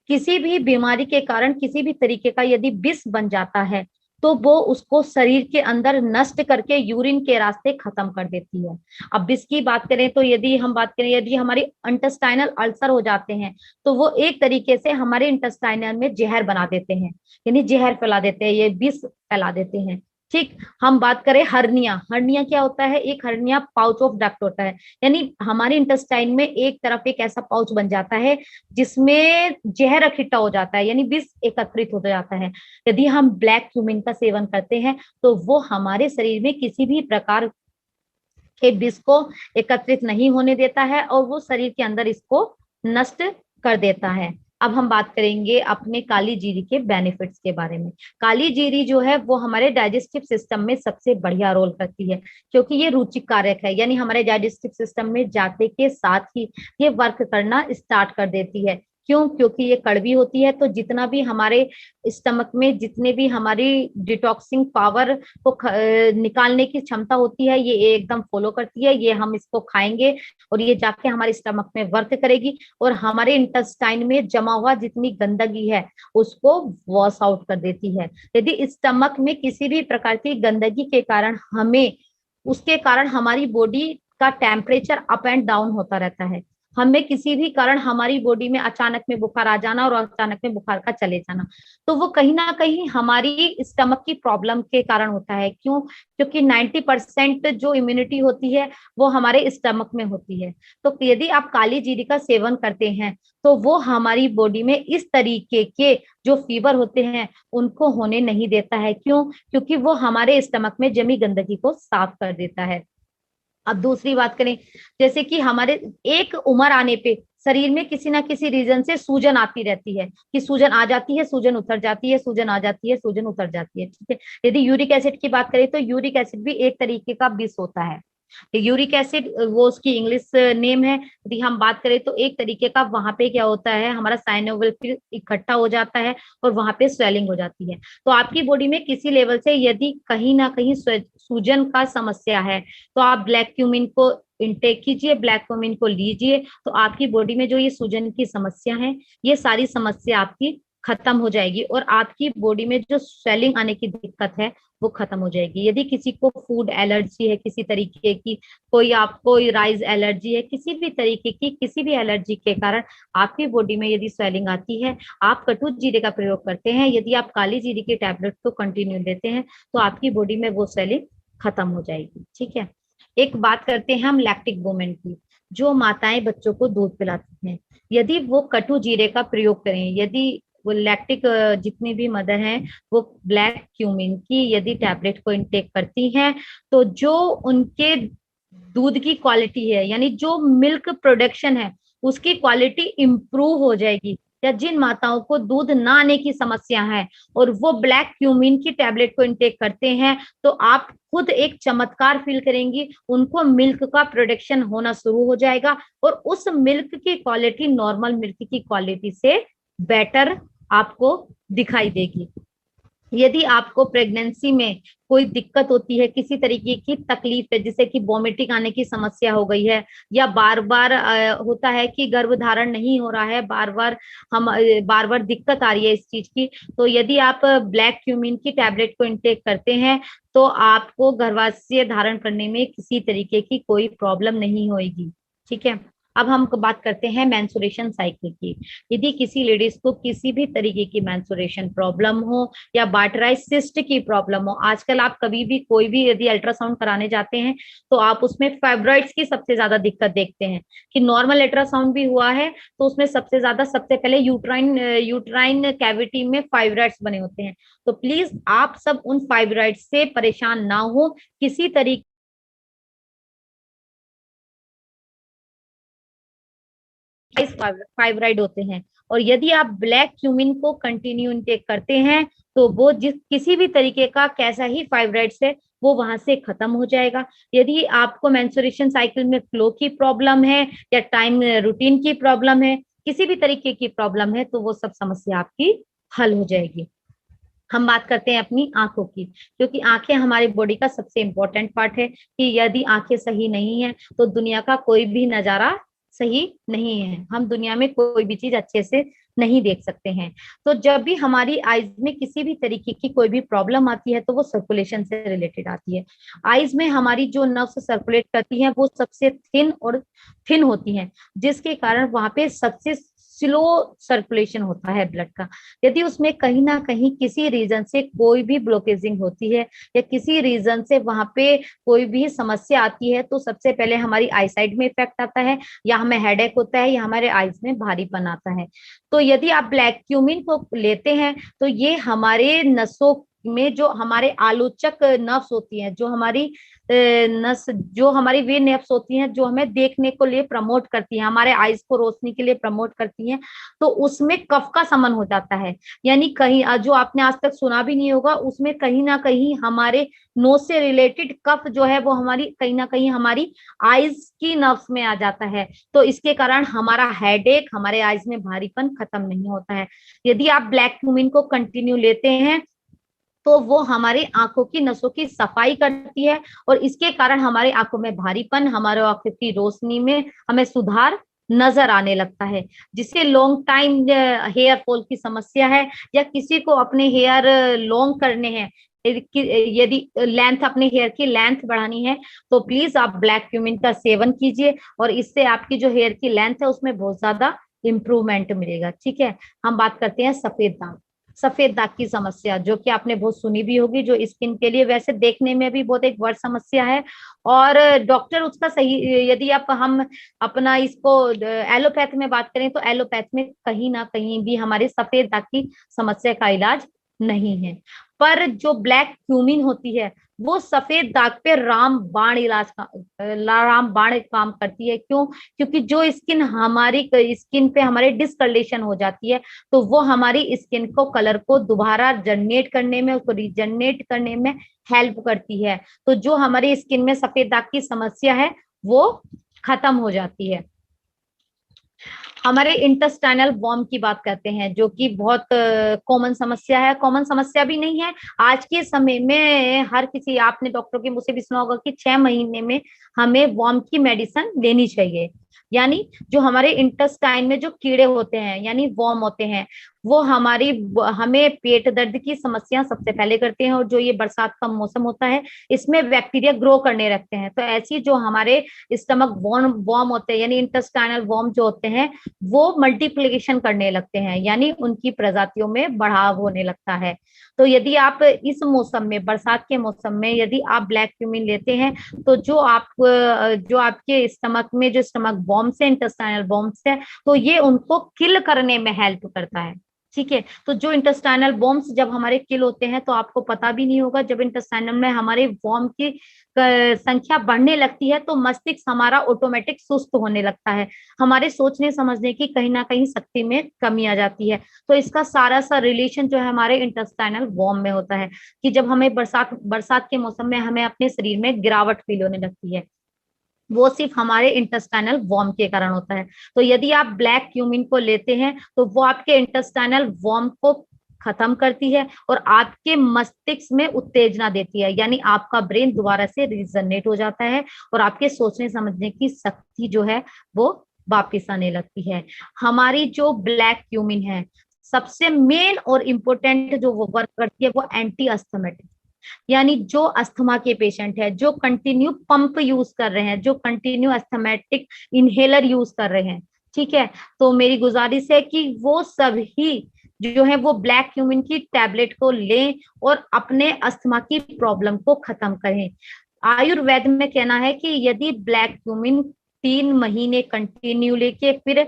किसी भी बीमारी के कारण किसी भी तरीके का यदि विष बन जाता है तो वो उसको शरीर के अंदर नष्ट करके यूरिन के रास्ते खत्म कर देती है। अब विष की बात करें तो यदि हम बात करें, यदि हमारी इंटेस्टाइनल अल्सर हो जाते हैं तो वो एक तरीके से हमारे इंटेस्टाइनल में जहर बना देते हैं, यानी जहर फैला देते हैं, ये विष फैला देते हैं। ठीक, हम बात करें हर्निया। हर्निया क्या होता है? एक हर्निया पाउच ऑफ डक्ट होता है, यानी हमारे इंटेस्टाइन में एक तरफ एक ऐसा पाउच बन जाता है जिसमें जहर इकट्ठा हो जाता है, यानी विष एकत्रित हो जाता है। यदि हम ब्लैक क्यूमिन का सेवन करते हैं तो वो हमारे शरीर में किसी भी प्रकार के विष को एकत्रित नहीं होने देता है और वो शरीर के अंदर इसको नष्ट कर देता है। अब हम बात करेंगे अपने काली जीरी के बेनिफिट्स के बारे में। काली जीरी जो है वो हमारे डाइजेस्टिव सिस्टम में सबसे बढ़िया रोल करती है, क्योंकि ये रुचिक कारक है, यानी हमारे डाइजेस्टिव सिस्टम में जाते के साथ ही ये वर्क करना स्टार्ट कर देती है। क्यों? क्योंकि ये कड़वी होती है, तो जितना भी हमारे स्टमक में जितने भी हमारी डिटॉक्सिंग पावर को निकालने की क्षमता होती है ये एकदम फॉलो करती है। ये हम इसको खाएंगे और ये जाके हमारे स्टमक में वर्क करेगी और हमारे इंटेस्टाइन में जमा हुआ जितनी गंदगी है उसको वॉश आउट कर देती है। यदि स्टमक में किसी भी प्रकार की गंदगी के कारण उसके कारण हमारी बॉडी का टेम्परेचर अप एंड डाउन होता रहता है, हमें किसी भी कारण हमारी बॉडी में अचानक में बुखार आ जाना और अचानक में बुखार का चले जाना, तो वो कहीं ना कहीं हमारी स्टमक की प्रॉब्लम के कारण होता है। क्यों? क्योंकि 90% जो इम्यूनिटी होती है वो हमारे स्टमक में होती है। तो यदि आप काली जीरी का सेवन करते हैं तो वो हमारी बॉडी में इस तरीके के जो फीवर होते हैं उनको होने नहीं देता है। क्यों? क्योंकि वो हमारे स्टमक में जमी गंदगी को साफ कर देता है। अब दूसरी बात करें, जैसे कि हमारे एक उम्र आने पे शरीर में किसी ना किसी रीजन से सूजन आती रहती है, कि सूजन आ जाती है, सूजन उतर जाती है, सूजन आ जाती है, सूजन उतर जाती है। ठीक है, यदि यूरिक एसिड की बात करें तो यूरिक एसिड भी एक तरीके का विष होता है। यूरिक एसिड वो उसकी इंग्लिश नेम है। यदि हम बात करें तो एक तरीके का वहां पे क्या होता है, हमारा साइनोविल इकट्ठा हो जाता है और वहां पे स्वेलिंग हो जाती है। तो आपकी बॉडी में किसी लेवल से यदि कहीं ना कहीं सूजन का समस्या है तो आप ब्लैक क्यूमिन को इनटेक कीजिए, ब्लैक क्यूमिन को लीजिए, तो आपकी बॉडी में जो ये सूजन की समस्या है ये सारी समस्या आपकी खत्म हो जाएगी और आपकी बॉडी में जो स्वेलिंग आने की दिक्कत है वो खत्म हो जाएगी। यदि किसी को फूड एलर्जी है किसी तरीके की, कोई आपको राइस एलर्जी है, किसी भी तरीके की किसी भी एलर्जी के कारण आपकी बॉडी में यदि स्वेलिंग आती है, आप कटु जीरे का प्रयोग करते हैं, यदि आप काली जीरे के टैबलेट को कंटिन्यू लेते हैं तो आपकी बॉडी में वो स्वेलिंग खत्म हो जाएगी। ठीक है, एक बात करते हैं हम लैक्टिक वुमेन की, जो माताएं बच्चों को दूध पिलाती हैं। यदि वो कटु जीरे का प्रयोग करें, यदि वो लैक्टिक जितनी भी मदर हैं वो ब्लैक क्यूमिन की यदि टैबलेट को इनटेक करती हैं तो जो उनके दूध की क्वालिटी है, यानी जो मिल्क प्रोडक्शन है उसकी क्वालिटी इंप्रूव हो जाएगी। या जिन माताओं को दूध ना आने की समस्या है और वो ब्लैक क्यूमिन की टैबलेट को इनटेक करते हैं तो आप खुद एक चमत्कार फील करेंगी, उनको मिल्क का प्रोडक्शन होना शुरू हो जाएगा और उस मिल्क की क्वालिटी नॉर्मल मिल्क की क्वालिटी से बेटर आपको दिखाई देगी। यदि आपको प्रेगनेंसी में कोई दिक्कत होती है, किसी तरीके की तकलीफ है, जैसे कि वॉमिटिंग आने की समस्या हो गई है या बार बार होता है कि गर्भधारण नहीं हो रहा है, बार बार दिक्कत आ रही है इस चीज की, तो यदि आप ब्लैक क्यूमिन की टैबलेट को इनटेक करते हैं तो आपको गर्भाशय धारण करने में किसी तरीके की कोई प्रॉब्लम नहीं होगी। ठीक है, अब हम बात करते हैं मेंस्ट्रुएशन साइकिल की। यदि किसी लेडीज को किसी भी तरीके की मेंस्ट्रुएशन प्रॉब्लम हो या बार्टराइज सिस्ट की प्रॉब्लम हो, आजकल आप कभी भी कोई भी यदि अल्ट्रासाउंड कराने जाते हैं तो आप उसमें फाइब्रॉइड्स की सबसे ज्यादा दिक्कत देखते हैं कि नॉर्मल अल्ट्रासाउंड भी हुआ है तो उसमें सबसे ज्यादा सबसे पहले यूट्राइन कैविटी में फाइब्रॉइड्स बने होते हैं। तो प्लीज आप सब उन फाइब्रॉइड से परेशान ना हो। किसी तरीके फाइब्राइड होते हैं, और यदि आप ब्लैक क्यूमिन को कंटिन्यू इनटेक करते हैं तो वो जिस किसी भी तरीके का कैसा ही फाइब्राइड्स है वो वहां से खत्म हो जाएगा। यदि आपको मेंस्ट्रुएशन साइकिल में फ्लो की प्रॉब्लम है या टाइम रूटीन की प्रॉब्लम है, किसी भी तरीके की प्रॉब्लम है, तो वो सब समस्या आपकी हल हो जाएगी। हम बात करते हैं अपनी आंखों की, क्योंकि आंखें हमारी बॉडी का सबसे इंपॉर्टेंट पार्ट है कि यदि आंखें सही नहीं है तो दुनिया का कोई भी नजारा सही नहीं है, हम दुनिया में कोई भी चीज अच्छे से नहीं देख सकते हैं। तो जब भी हमारी आईज में किसी भी तरीके की कोई भी प्रॉब्लम आती है तो वो सर्कुलेशन से रिलेटेड आती है। आईज में हमारी जो नर्व्स सर्कुलेट करती हैं वो सबसे थिन होती हैं, जिसके कारण वहां पे सबसे स्लो सर्कुलेशन होता है ब्लड का। यदि उसमें कहीं ना कहीं किसी रीजन से कोई भी ब्लॉकेजिंग होती है या किसी रीजन से वहां पे कोई भी समस्या आती है तो सबसे पहले हमारी आईसाइट में इफेक्ट आता है, या हमें हेडेक होता है, या हमारे आईज में भारीपन आता है। तो यदि आप ब्लैक क्यूमिन को लेते हैं तो ये हमारे नसों में जो हमारे आलोचक नर्व्स होती हैं, जो हमारी वे नर्व्स होती हैं जो हमें देखने को लिए प्रमोट करती हैं, हमारे आईज को रोशनी के लिए प्रमोट करती हैं, तो उसमें कफ का समन हो जाता है। यानी कहीं जो आपने आज तक सुना भी नहीं होगा, उसमें कहीं ना कहीं हमारे नोज से रिलेटेड कफ जो है वो हमारी कहीं ना कहीं हमारी आईज की नर्व्स में आ जाता है। तो इसके कारण हमारा हेडेक, हमारे आईज में भारीपन खत्म नहीं होता है। यदि आप ब्लैक क्यूमिन को कंटिन्यू लेते हैं तो वो हमारी आंखों की नसों की सफाई करती है, और इसके कारण हमारे आंखों में भारीपन, हमारे आंखों की रोशनी में हमें सुधार नजर आने लगता है। जिसे लॉन्ग टाइम हेयर फॉल की समस्या है, या किसी को अपने हेयर लॉन्ग करने हैं, यदि लेंथ अपने हेयर की लेंथ बढ़ानी है, तो प्लीज आप ब्लैक क्यूमिन का सेवन कीजिए, और इससे आपकी जो हेयर की लेंथ है उसमें बहुत ज्यादा इंप्रूवमेंट मिलेगा। ठीक है। हम बात करते हैं सफेद दाग की समस्या, जो कि आपने बहुत सुनी भी होगी, जो स्किन के लिए वैसे देखने में भी बहुत एक बड़ी समस्या है, और डॉक्टर उसका सही, यदि हम अपना इसको एलोपैथ में बात करें तो एलोपैथ में कहीं ना कहीं भी हमारे सफेद दाग की समस्या का इलाज नहीं है। पर जो ब्लैक क्यूमिन होती है वो सफेद दाग पे रामबाण काम करती है। क्यों? क्योंकि जो स्किन पे हमारे डिसकलरेशन हो जाती है, तो वो हमारी स्किन को कलर को दोबारा जनरेट करने में, उसको रीजनरेट करने में हेल्प करती है। तो जो हमारी स्किन में सफेद दाग की समस्या है वो खत्म हो जाती है। हमारे इंटेस्टाइनल वॉर्म की बात करते हैं, जो कि बहुत कॉमन समस्या है। कॉमन समस्या भी नहीं है, आज के समय में हर किसी, आपने डॉक्टर के मुंह से भी सुना होगा कि 6 महीने में हमें वॉर्म की मेडिसिन लेनी चाहिए। यानी जो हमारे इंटेस्टाइन में जो कीड़े होते हैं यानी वॉर्म होते हैं, वो हमें पेट दर्द की समस्या सबसे पहले करते हैं, और जो ये बरसात का मौसम होता है इसमें बैक्टीरिया ग्रो करने लगते हैं। तो ऐसी जो हमारे स्टमक वॉर्म होते हैं यानी इंटेस्टाइनल वॉर्म जो होते हैं वो मल्टीप्लिकेशन करने लगते हैं, यानी उनकी प्रजातियों में बढ़ाव होने लगता है। तो यदि आप इस मौसम में, बरसात के मौसम में, यदि आप ब्लैक क्यूमिन लेते हैं तो जो आपके स्टमक में जो स्टमक वॉर्म्स है, इंटेस्टाइनल वॉर्म्स है, तो ये उनको किल करने में हेल्प करता है। ठीक है। तो जो इंटेस्टाइनल वॉर्म्स जब हमारे किल होते हैं, तो आपको पता भी नहीं होगा, जब इंटेस्टाइनल में हमारे वॉर्म की संख्या बढ़ने लगती है तो मस्तिष्क हमारा ऑटोमेटिक सुस्त होने लगता है, हमारे सोचने समझने की कहीं ना कहीं शक्ति में कमी आ जाती है। तो इसका सारा सा रिलेशन जो है हमारे इंटेस्टाइनल वॉर्म में होता है, कि जब हमें बरसात के मौसम में हमें अपने शरीर में गिरावट फील होने लगती है, वो सिर्फ हमारे इंटेस्टाइनल वॉर्म के कारण होता है। तो यदि आप ब्लैक क्यूमिन को लेते हैं तो वो आपके इंटेस्टाइनल वॉर्म को खत्म करती है और आपके मस्तिष्क में उत्तेजना देती है, यानी आपका ब्रेन दोबारा से रिजनरेट हो जाता है और आपके सोचने समझने की शक्ति जो है वो वापिस आने लगती है। हमारी जो ब्लैक क्यूमिन है, सबसे मेन और इम्पोर्टेंट जो वो वर्क करती है वो एंटी अस्थमेटिक, यानी जो अस्थमा के पेशेंट है, जो कंटिन्यू पंप यूज कर रहे हैं, जो कंटिन्यू अस्थमेटिक इनहेलर यूज कर रहे हैं, ठीक है, तो मेरी गुजारिश है कि वो सभी जो है वो ब्लैक क्यूमिन की टैबलेट को लें और अपने अस्थमा की प्रॉब्लम को खत्म करें। आयुर्वेद में कहना है कि यदि ब्लैक क्यूमिन 3 महीने कंटिन्यू लेके फिर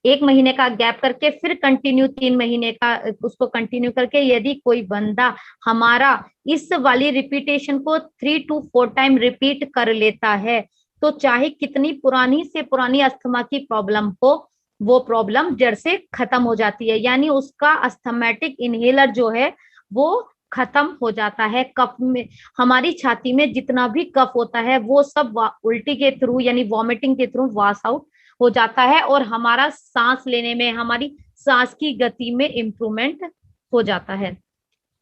1 महीने का गैप करके फिर कंटिन्यू 3 महीने का उसको कंटिन्यू करके यदि कोई बंदा हमारा इस वाली रिपीटेशन को 3 to 4 टाइम रिपीट कर लेता है, तो चाहे कितनी पुरानी से पुरानी अस्थमा की प्रॉब्लम हो, वो प्रॉब्लम जड़ से खत्म हो जाती है। यानी उसका अस्थमेटिक इनहेलर जो है वो खत्म हो जाता है। कफ में, हमारी छाती में जितना भी कफ होता है वो सब उल्टी के थ्रू यानी वॉमिटिंग के थ्रू वॉश आउट हो जाता है और हमारा सांस लेने में, हमारी सांस की गति में इम्प्रूवमेंट हो जाता है।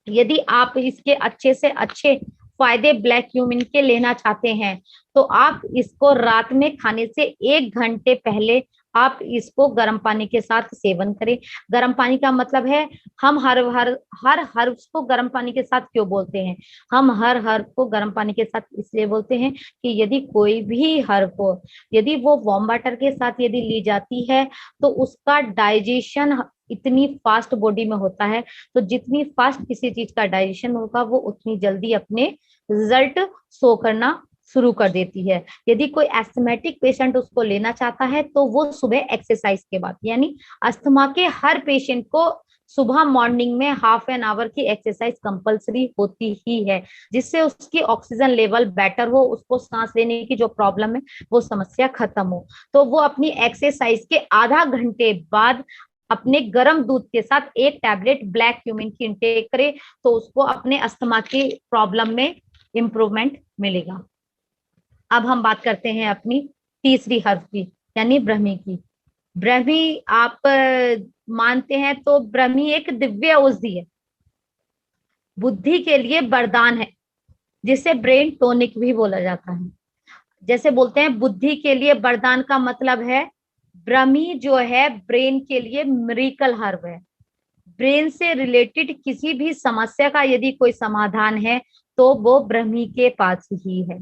यदि आप इसके अच्छे से अच्छे फायदे ब्लैक क्यूमिन के लेना चाहते हैं तो आप इसको रात में खाने से 1 घंटे पहले आप इसको गर्म पानी के साथ सेवन करें। गर्म पानी का मतलब है, हम हर को गर्म पानी के साथ क्यों बोलते हैं? हम हर को गर्म पानी के साथ इसलिए बोलते हैं कि यदि कोई भी हर्ब को यदि वो वार्म वाटर के साथ यदि ली जाती है तो उसका डाइजेशन इतनी फास्ट बॉडी में होता है, तो जितनी फास्ट किसी चीज का डाइजेशन होगा वो उतनी जल्दी अपने रिजल्ट शो करना शुरू कर देती है। यदि कोई एस्थमेटिक पेशेंट उसको लेना चाहता है तो वो सुबह एक्सरसाइज के बाद, यानी अस्थमा के हर पेशेंट को सुबह मॉर्निंग में ½ एन आवर की एक्सरसाइज कंपलसरी होती ही है, जिससे उसकी ऑक्सीजन लेवल बेटर हो, उसको सांस लेने की जो प्रॉब्लम है वो समस्या खत्म हो। तो वो अपनी एक्सरसाइज के आधा घंटे बाद अपने गर्म दूध के साथ 1 टैबलेट ब्लैक क्यूमिन की इंटेक करे तो उसको अपने अस्थमा की प्रॉब्लम में इम्प्रूवमेंट मिलेगा। अब हम बात करते हैं अपनी तीसरी हर्ब की, यानी ब्रह्मी की। ब्रह्मी आप मानते हैं तो ब्रह्मी एक दिव्य औषधि है, बुद्धि के लिए वरदान है, जिसे ब्रेन टॉनिक भी बोला जाता है। जैसे बोलते हैं बुद्धि के लिए वरदान का मतलब है ब्रह्मी जो है ब्रेन के लिए मिरेकल हर्ब है। ब्रेन से रिलेटेड किसी भी समस्या का यदि कोई समाधान है तो वो ब्रह्मी के पास ही है।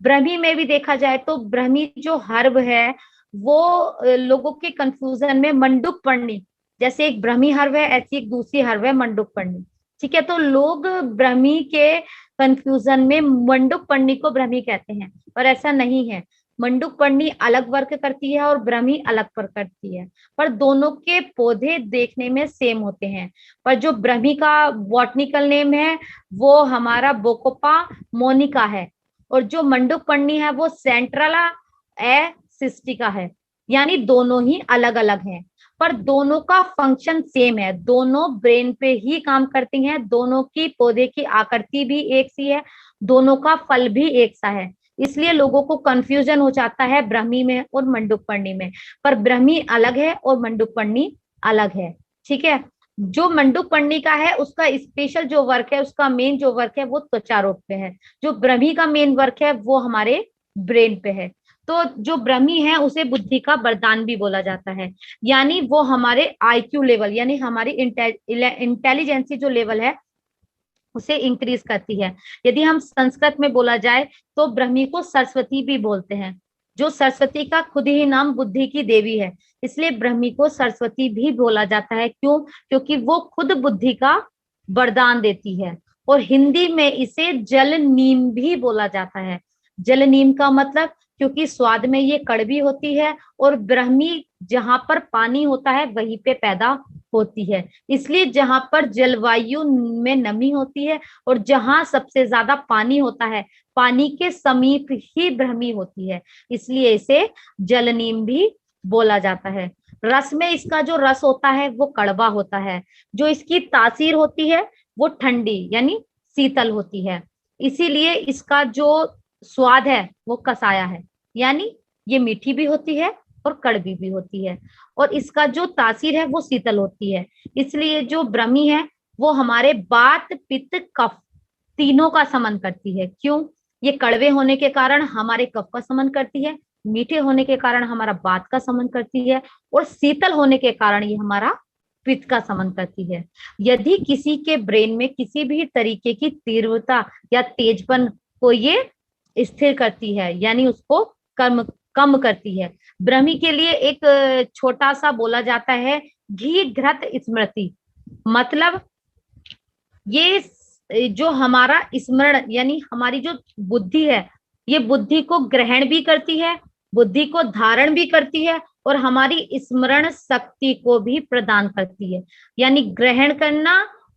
ब्रह्मी में भी देखा जाए तो ब्रह्मी जो हर्ब है वो लोगों के कंफ्यूजन में मंडूक पर्णी, जैसे एक ब्रह्मी हर्ब है ऐसी एक दूसरी हर्ब है मंडूक पर्णी, ठीक है, तो लोग ब्रह्मी के कंफ्यूजन में मंडूक पर्णी को ब्रह्मी कहते हैं, पर ऐसा नहीं है। मंडूक पर्णी अलग वर्क करती है और ब्रह्मी अलग वर्क करती है, पर दोनों के पौधे देखने में सेम होते हैं। पर जो ब्रह्मी का बॉटनिकल नेम है वो हमारा बोकोपा मोनिका है और जो मंडूक पर्णी है वो सेंट्रला सिस्टिका है। यानी दोनों ही अलग अलग हैं पर दोनों का फंक्शन सेम है, दोनों ब्रेन पे ही काम करती हैं, दोनों की पौधे की आकृति भी एक सी है, दोनों का फल भी एक सा है। इसलिए लोगों को कंफ्यूजन हो जाता है ब्रह्मी में और मंडूक पर्णी में, पर ब्रह्मी अलग है और मंडूक पर्णी अलग है, ठीक है। जो मंडूक पर्णी का है उसका स्पेशल जो वर्क है, उसका मेन जो वर्क है वो त्वचा रोग पे है। जो ब्रह्मी का मेन वर्क है वो हमारे ब्रेन पे है। तो जो ब्रह्मी है उसे बुद्धि का वरदान भी बोला जाता है, यानी वो हमारे IQ लेवल यानी हमारी इंटेलिजेंसी जो लेवल है उसे इंक्रीज करती है। यदि हम संस्कृत में बोला जाए तो ब्रह्मी को सरस्वती भी बोलते हैं। जो सरस्वती का खुद ही नाम बुद्धि की देवी है, इसलिए ब्रह्मी को सरस्वती भी बोला जाता है। क्यों? क्योंकि वो खुद बुद्धि का वरदान देती है। और हिंदी में इसे जल नीम भी बोला जाता है। जल नीम का मतलब, क्योंकि स्वाद में ये कड़वी होती है और ब्रह्मी जहां पर पानी होता है वहीं पे पैदा होती है, इसलिए जहां पर जलवायु में नमी होती है और जहां सबसे ज्यादा पानी होता है, पानी के समीप ही ब्रह्मी होती है, इसलिए इसे जल नीम भी बोला जाता है। रस में इसका जो रस होता है वो कड़वा होता है, जो इसकी तासीर होती है वो ठंडी यानी शीतल होती है, इसीलिए इसका जो स्वाद है वो कसाया है, यानी ये मीठी भी होती है और कड़वी भी होती है, और इसका जो तासीर है वो शीतल होती है। इसलिए जो ब्रह्मी है वो हमारे वात पित्त कफ तीनों का समन करती है। क्यों? ये कड़वे होने के कारण हमारे कफ का समन करती है, मीठे होने के कारण हमारा वात का समन करती है, और शीतल होने के कारण ये हमारा पित्त का समन करती है। यदि किसी के ब्रेन में किसी भी तरीके की तीव्रता या तेजपन को ये स्थिर करती है, यानी उसको कम कम करती है। ब्रह्मी के लिए एक छोटा सा बोला जाता है घी घृत स्मृति, मतलब ये जो हमारा स्मरण यानी हमारी जो बुद्धि है, ये बुद्धि को ग्रहण भी करती है, बुद्धि को धारण भी करती है और हमारी स्मरण शक्ति को भी प्रदान करती है। यानी ग्रहण करना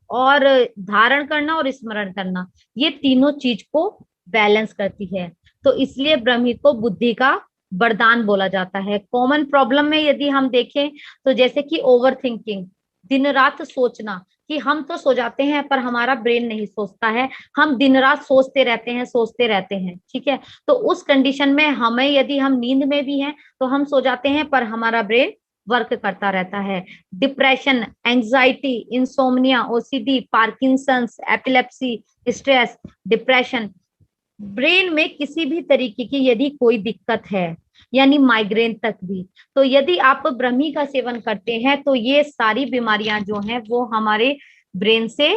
और धारण करना और स्मरण करना, ये तीनों चीज को बैलेंस करती है। तो इसलिए ब्रह्मी को बुद्धि का वरदान बोला जाता है। कॉमन प्रॉब्लम में यदि हम देखें तो जैसे कि ओवर थिंकिंग, दिन रात सोचना, कि हम तो सो जाते हैं पर हमारा ब्रेन नहीं सोचता है, हम दिन रात सोचते रहते हैं, ठीक है। तो उस कंडीशन में हमें, यदि हम नींद में भी हैं तो हम सो जाते हैं पर हमारा ब्रेन वर्क करता रहता है। Depression, anxiety, insomnia, OCD, Parkinson's, epilepsy, stress, depression, brain में किसी भी तरीके की यदि कोई दिक्कत है, यानी माइग्रेन तक भी, तो यदि आप ब्रह्मी का सेवन करते हैं तो ये सारी बीमारियां जो हैं वो हमारे ब्रेन से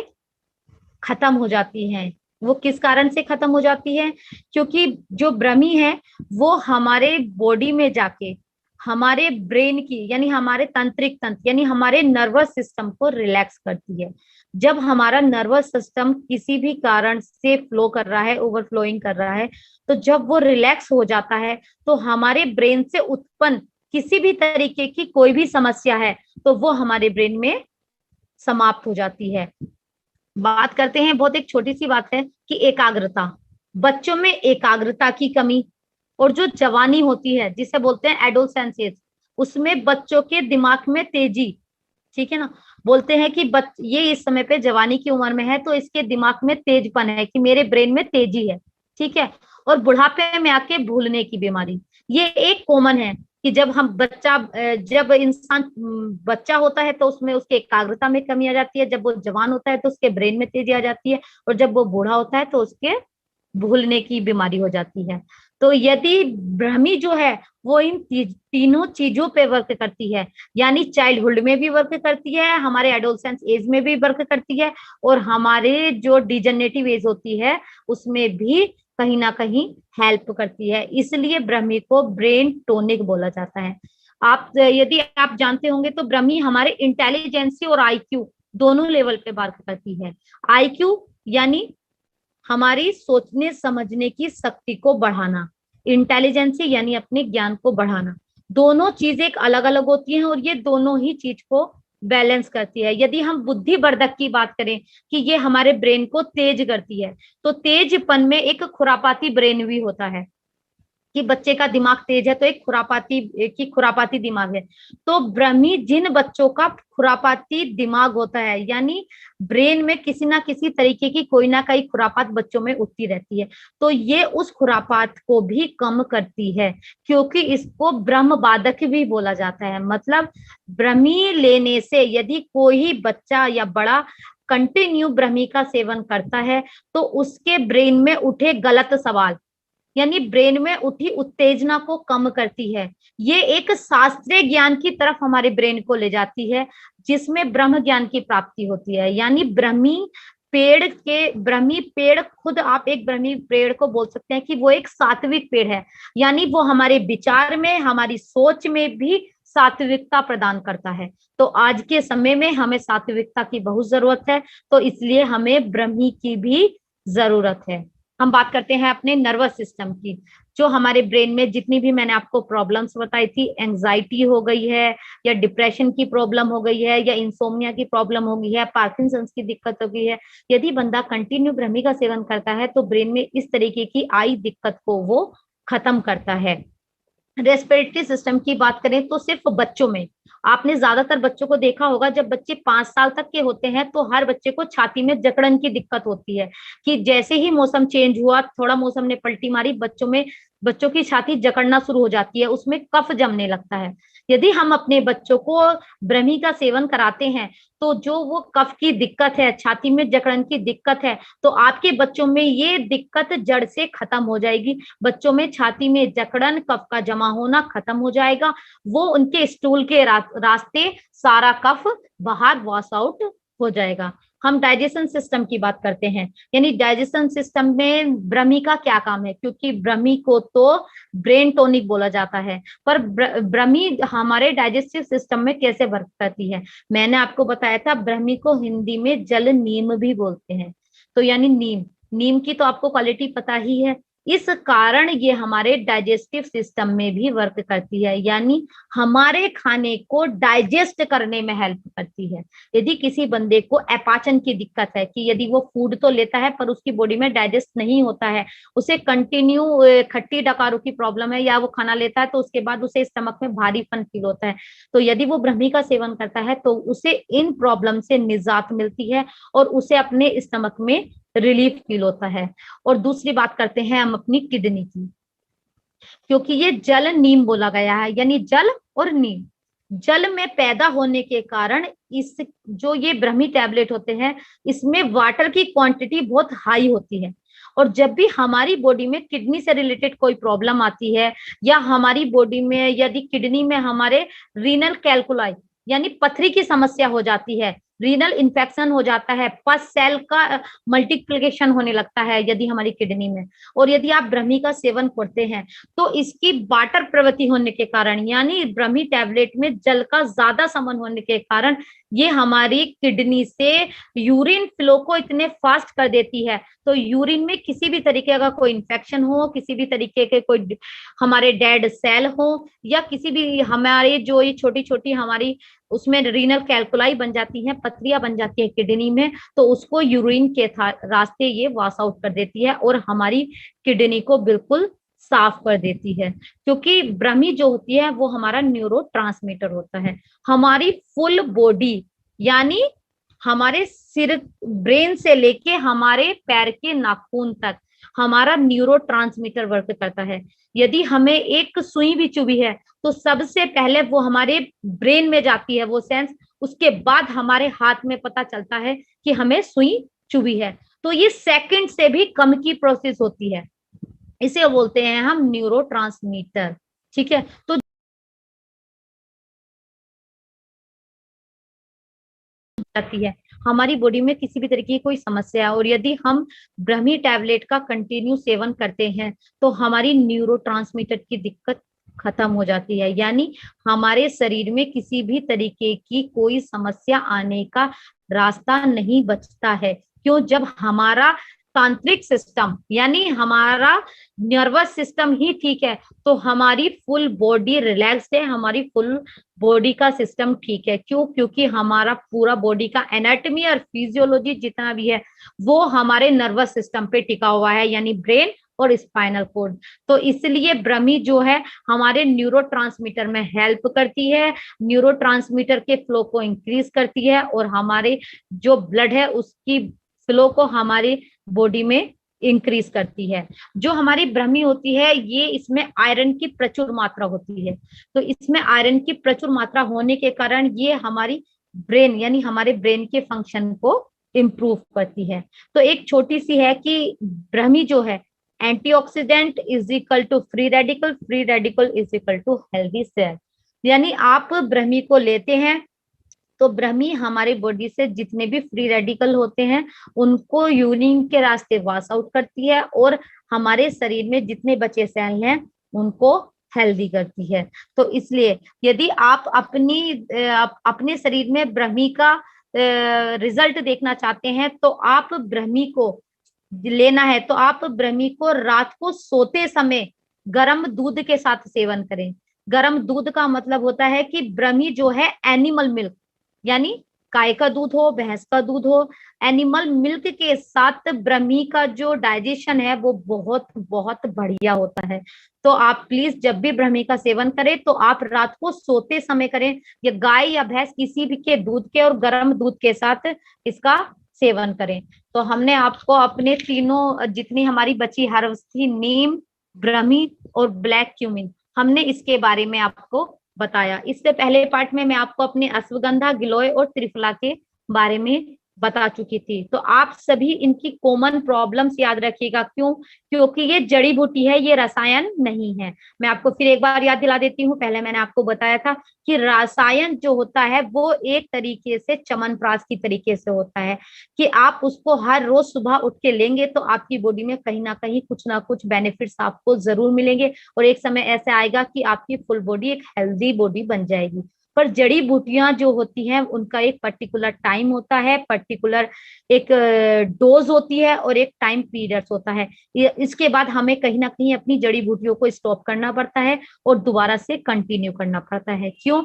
खत्म हो जाती हैं। वो किस कारण से खत्म हो जाती है? क्योंकि जो ब्रह्मी है वो हमारे बॉडी में जाके हमारे ब्रेन की यानी हमारे तंत्रिक तंत्र यानी हमारे नर्वस सिस्टम को रिलैक्स करती है। जब हमारा नर्वस सिस्टम किसी भी कारण से फ्लो कर रहा है, ओवरफ्लोइंग कर रहा है, तो जब वो रिलैक्स हो जाता है तो हमारे ब्रेन से उत्पन्न किसी भी तरीके की कोई भी समस्या है तो वो हमारे ब्रेन में समाप्त हो जाती है। बात करते हैं, बहुत एक छोटी सी बात है कि एकाग्रता, बच्चों में एकाग्रता की कमी और जो जवानी होती है जिसे बोलते हैं एडोलसेंस एज, उसमें बच्चों के दिमाग में तेजी, ठीक है ना, बोलते हैं कि ये इस समय पे जवानी की उम्र में है तो इसके दिमाग में तेजपन है, कि मेरे ब्रेन में तेजी है, ठीक है। और बुढ़ापे में आके भूलने की बीमारी, ये एक कॉमन है कि जब इंसान बच्चा होता है तो उसमें उसके एकाग्रता में कमी आ जाती है, जब वो जवान होता है तो उसके ब्रेन में तेजी आ जाती है, और जब वो बूढ़ा होता है तो उसके भूलने की बीमारी हो जाती है। तो यदि ब्रह्मी जो है वो इन तीनों चीजों पे वर्क करती है, यानी चाइल्डहुड में भी वर्क करती है, हमारे एडोलसेंस एज में भी वर्क करती है, और हमारे जो डिजेनरेटिव एज होती है उसमें भी कहीं ना कहीं हेल्प करती है। इसलिए ब्रह्मी को ब्रेन टॉनिक बोला जाता है। यदि आप जानते होंगे तो ब्रह्मी हमारे इंटेलिजेंसी और आईक्यू दोनों लेवल पे वर्क करती है। आईक्यू यानी हमारी सोचने समझने की शक्ति को बढ़ाना, इंटेलिजेंसी यानी अपने ज्ञान को बढ़ाना। दोनों चीजें एक अलग अलग होती हैं और ये दोनों ही चीज को बैलेंस करती है। यदि हम बुद्धिवर्धक की बात करें कि ये हमारे ब्रेन को तेज करती है, तो तेजपन में एक खुरापाती ब्रेन भी होता है कि बच्चे का दिमाग तेज है तो एक खुरापाती दिमाग है। तो ब्रह्मी जिन बच्चों का खुरापाती दिमाग होता है, यानी ब्रेन में किसी ना किसी तरीके की कोई ना कोई खुरापात बच्चों में उठती रहती है, तो ये उस खुरापात को भी कम करती है, क्योंकि इसको ब्रह्म बाधक भी बोला जाता है। मतलब ब्रह्मी लेने से यदि कोई बच्चा या बड़ा कंटिन्यू ब्रह्मी का सेवन करता है तो उसके ब्रेन में उठे गलत सवाल यानी ब्रेन में उठी उत्तेजना को कम करती है। ये एक शास्त्रीय ज्ञान की तरफ हमारे ब्रेन को ले जाती है जिसमें ब्रह्म ज्ञान की प्राप्ति होती है। यानी ब्रह्मी पेड़ खुद, आप एक ब्रह्मी पेड़ को बोल सकते हैं कि वो एक सात्विक पेड़ है, यानी वो हमारे विचार में, हमारी सोच में भी सात्विकता प्रदान करता है। तो आज के समय में हमें सात्विकता की बहुत जरूरत है, तो इसलिए हमें ब्रह्मी की भी जरूरत है। हम बात करते हैं अपने नर्वस सिस्टम की। जो हमारे ब्रेन में जितनी भी मैंने आपको प्रॉब्लम्स बताई थी, एंजाइटी हो गई है या डिप्रेशन की प्रॉब्लम हो गई है या इंसोम्निया की प्रॉब्लम हो गई है, पार्किंसंस की दिक्कत हो गई है, यदि बंदा कंटिन्यू ब्रह्मी का सेवन करता है तो ब्रेन में इस तरीके की आई दिक्कत को वो खत्म करता है। रेस्पिरेटरी सिस्टम की बात करें तो सिर्फ बच्चों में, आपने ज्यादातर बच्चों को देखा होगा जब बच्चे 5 साल तक के होते हैं तो हर बच्चे को छाती में जकड़न की दिक्कत होती है, कि जैसे ही मौसम चेंज हुआ, थोड़ा मौसम ने पलटी मारी, बच्चों की छाती जकड़ना शुरू हो जाती है, उसमें कफ जमने लगता है। यदि हम अपने बच्चों को ब्रह्मी का सेवन कराते हैं तो जो वो कफ की दिक्कत है, छाती में जकड़न की दिक्कत है, तो आपके बच्चों में ये दिक्कत जड़ से खत्म हो जाएगी। बच्चों में छाती में जकड़न, कफ का जमा होना खत्म हो जाएगा। वो उनके स्टूल के रास्ते सारा कफ बाहर वॉश आउट हो जाएगा। हम डाइजेशन सिस्टम की बात करते हैं, यानी डाइजेशन सिस्टम में ब्रह्मी का क्या काम है, क्योंकि ब्रह्मी को तो ब्रेन टॉनिक बोला जाता है, पर ब्रह्मी हमारे डाइजेस्टिव सिस्टम में कैसे वर्क करती है। मैंने आपको बताया था ब्रह्मी को हिंदी में जल नीम भी बोलते हैं। तो यानी नीम, नीम की तो आपको क्वालिटी पता ही है, इस कारण ये हमारे डाइजेस्टिव सिस्टम में भी वर्क करती है, यानी हमारे खाने को डाइजेस्ट करने में हेल्प करती है। यदि किसी बंदे को अपाचन की दिक्कत है, कि यदि वो फूड तो लेता है पर उसकी बॉडी में डाइजेस्ट नहीं होता है, उसे कंटिन्यू खट्टी डकारों की प्रॉब्लम है, या वो खाना लेता है तो उसके बाद उसे स्टमक में भारीपन फील होता है, तो यदि वो ब्रह्मी का सेवन करता है तो उसे इन प्रॉब्लम से निजात मिलती है और उसे अपने स्टमक में रिलीफ फील होता है। और दूसरी बात करते हैं हम अपनी किडनी की, क्योंकि ये जल नीम बोला गया है, यानी जल और नीम, जल में पैदा होने के कारण इस जो ये ब्रह्मी टैबलेट होते हैं इसमें वाटर की क्वांटिटी बहुत हाई होती है। और जब भी हमारी बॉडी में किडनी से रिलेटेड कोई प्रॉब्लम आती है, या हमारी बॉडी में यदि किडनी में हमारे रीनल कैल्कुलाई यानी पथरी की समस्या हो जाती है, रीनल इन्फेक्शन हो जाता है, पस सेल का मल्टीप्लिकेशन होने लगता है यदि हमारी किडनी में, और यदि आप ब्रह्मी का सेवन करते हैं तो इसकी वाटर प्रवृत्ति होने के कारण, यानी ब्रह्मी टैबलेट में जल का ज्यादा समन होने के कारण ये हमारी किडनी से यूरिन फ्लो को इतने फास्ट कर देती है, तो यूरिन में किसी भी तरीके का कोई इन्फेक्शन हो, किसी भी तरीके के कोई हमारे डेड सेल हो, या किसी भी हमारे जो ये छोटी छोटी हमारी उसमें रीनल कैल्कुलाई बन जाती है, पथरियां बन जाती है किडनी में, तो उसको यूरिन के रास्ते ये वॉश आउट कर देती है और हमारी किडनी को बिल्कुल साफ कर देती है। क्योंकि ब्रह्मी जो होती है वो हमारा न्यूरोट्रांसमीटर होता है। हमारी फुल बॉडी यानी हमारे सिर ब्रेन से लेके हमारे पैर के नाखून तक हमारा न्यूरोट्रांसमीटर वर्क करता है। यदि हमें एक सुई भी चुभी है तो सबसे पहले वो हमारे ब्रेन में जाती है वो सेंस, उसके बाद हमारे हाथ में पता चलता है कि हमें सुई चुभी है। तो ये सेकंड से भी कम की प्रोसेस होती है, इसे बोलते हैं हम न्यूरोट्रांसमीटर। ठीक है, तो जाती है हमारी बॉडी में किसी भी तरीके की कोई समस्या, और यदि हम ब्रह्मी टैबलेट का कंटिन्यू सेवन करते हैं तो हमारी न्यूरोट्रांसमीटर की दिक्कत खत्म हो जाती है, यानी हमारे शरीर में किसी भी तरीके की कोई समस्या आने का रास्ता नहीं बचता है। क्यों? जब हमारा तांत्रिक सिस्टम यानी हमारा नर्वस सिस्टम ही ठीक है तो हमारी फुल बॉडी रिलैक्स है, हमारी फुल बॉडी का सिस्टम ठीक है। क्यों? क्योंकि हमारा पूरा बॉडी का एनाटॉमी और फिजियोलॉजी जितना भी है वो हमारे नर्वस सिस्टम पे टिका हुआ है, यानी ब्रेन और स्पाइनल कोड। तो इसलिए ब्रह्मी जो है हमारे न्यूरोट्रांसमीटर में हेल्प करती है, न्यूरोट्रांसमीटर के फ्लो को इंक्रीज करती है और हमारे जो ब्लड है उसकी फ्लो को हमारी बॉडी में इंक्रीज करती है। जो हमारी ब्रह्मी होती है ये इसमें आयरन की प्रचुर मात्रा होती है, तो इसमें आयरन की प्रचुर मात्रा होने के कारण ये हमारी ब्रेन यानी हमारे ब्रेन के फंक्शन को इम्प्रूव करती है। तो एक छोटी सी है कि ब्रह्मी जो है antioxidant is equal to free radical, free radical is equal to healthy cell. यानी आप ब्रह्मी को लेते हैं तो ब्रह्मी हमारे बॉडी से जितने भी फ्री रेडिकल होते हैं उनको यूरिन के रास्ते वॉश आउट करती है और हमारे शरीर में जितने बचे सेल हैं उनको हेल्दी करती है। तो इसलिए यदि आप अपने शरीर में ब्रह्मी का रिजल्ट देखना चाहते हैं तो आप ब्रह्मी को लेना है तो आप ब्रह्मी को रात को सोते समय गर्म दूध के साथ सेवन करें। गर्म दूध का मतलब होता है कि ब्रह्मी जो है एनिमल मिल्क यानी गाय का दूध हो, भैंस का दूध हो, एनिमल मिल्क के साथ ब्रह्मी का जो डाइजेशन है वो बहुत बहुत बढ़िया होता है। तो आप प्लीज जब भी ब्रह्मी का सेवन करें तो आप रात को सोते समय करें, या गाय या भैंस किसी भी के दूध के और गर्म दूध के साथ इसका सेवन करें। तो हमने आपको अपने तीनों जितनी हमारी बची हर्ब्स थी, नीम, ब्रह्मी और ब्लैक क्यूमिन, हमने इसके बारे में आपको बताया। इससे पहले पार्ट में मैं आपको अपने अश्वगंधा, गिलोय और त्रिफला के बारे में बता चुकी थी। तो आप सभी इनकी कॉमन प्रॉब्लम्स याद रखिएगा। क्यों? क्योंकि ये जड़ी बूटी है, ये रसायन नहीं है। मैं आपको फिर एक बार याद दिला देती हूँ। पहले मैंने आपको बताया था कि रसायन जो होता है वो एक तरीके से च्यवनप्राश की तरीके से होता है कि आप उसको हर रोज सुबह उठ के लेंगे तो आपकी बॉडी में कहीं ना कुछ बेनिफिट्स आपको जरूर मिलेंगे, और एक समय ऐसे आएगा कि आपकी फुल बॉडी एक हेल्दी बॉडी बन जाएगी। पर जड़ी बूटियां जो होती हैं उनका एक पर्टिकुलर टाइम होता है, पर्टिकुलर एक डोज होती है और एक टाइम पीरियड होता है। इसके बाद हमें कहीं ना कहीं अपनी जड़ी बूटियों को स्टॉप करना पड़ता है और दोबारा से कंटिन्यू करना पड़ता है। क्यों?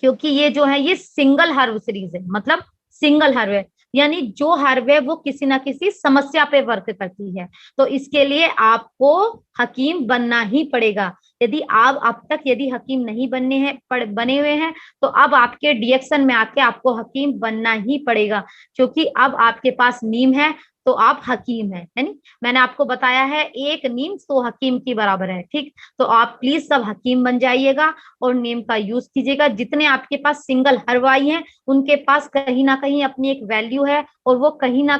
क्योंकि ये जो है ये सिंगल हर्ब सीरीज है, मतलब सिंगल हर्ब है, यानी जो हर्ब है वो किसी ना किसी समस्या पे वर्क करती है। तो इसके लिए आपको हकीम बनना ही पड़ेगा। यदि आप अब तक यदि हकीम नहीं बने हुए हैं तो अब आपके डिएक्शन में आके आपको हकीम बनना ही पड़ेगा, क्योंकि अब आपके पास नीम है तो आप हकीम है नहीं। मैंने आपको बताया है एक नीम 100 हकीम की बराबर है, ठीक। तो आप प्लीज सब हकीम बन जाइएगा और नीम का यूज कीजिएगा। जितने आपके पास सिंगल हर्बाई हैं उनके पास कहीं ना कहीं अपनी एक वैल्यू है और वो कहीं ना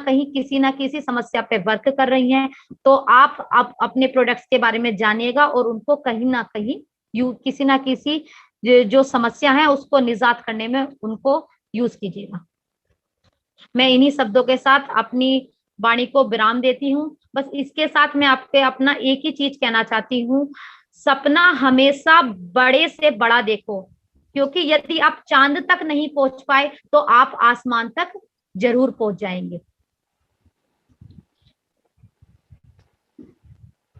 किसी समस्या पे वर्क कर रही हैं। तो आप अपने प्रोडक्ट्स के बारे में जानिएगा और उनको कहीं ना कहीं किसी ना किसी जो समस्या है उसको निजात करने में उनको यूज कीजिएगा। मैं इन्हीं शब्दों के साथ अपनी वाणी को विराम देती हूँ। बस इसके साथ मैं आपके अपना एक ही चीज कहना चाहती हूँ, सपना हमेशा बड़े से बड़ा देखो, क्योंकि यदि आप चांद तक नहीं पहुंच पाए तो आप आसमान तक जरूर पहुंच जाएंगे।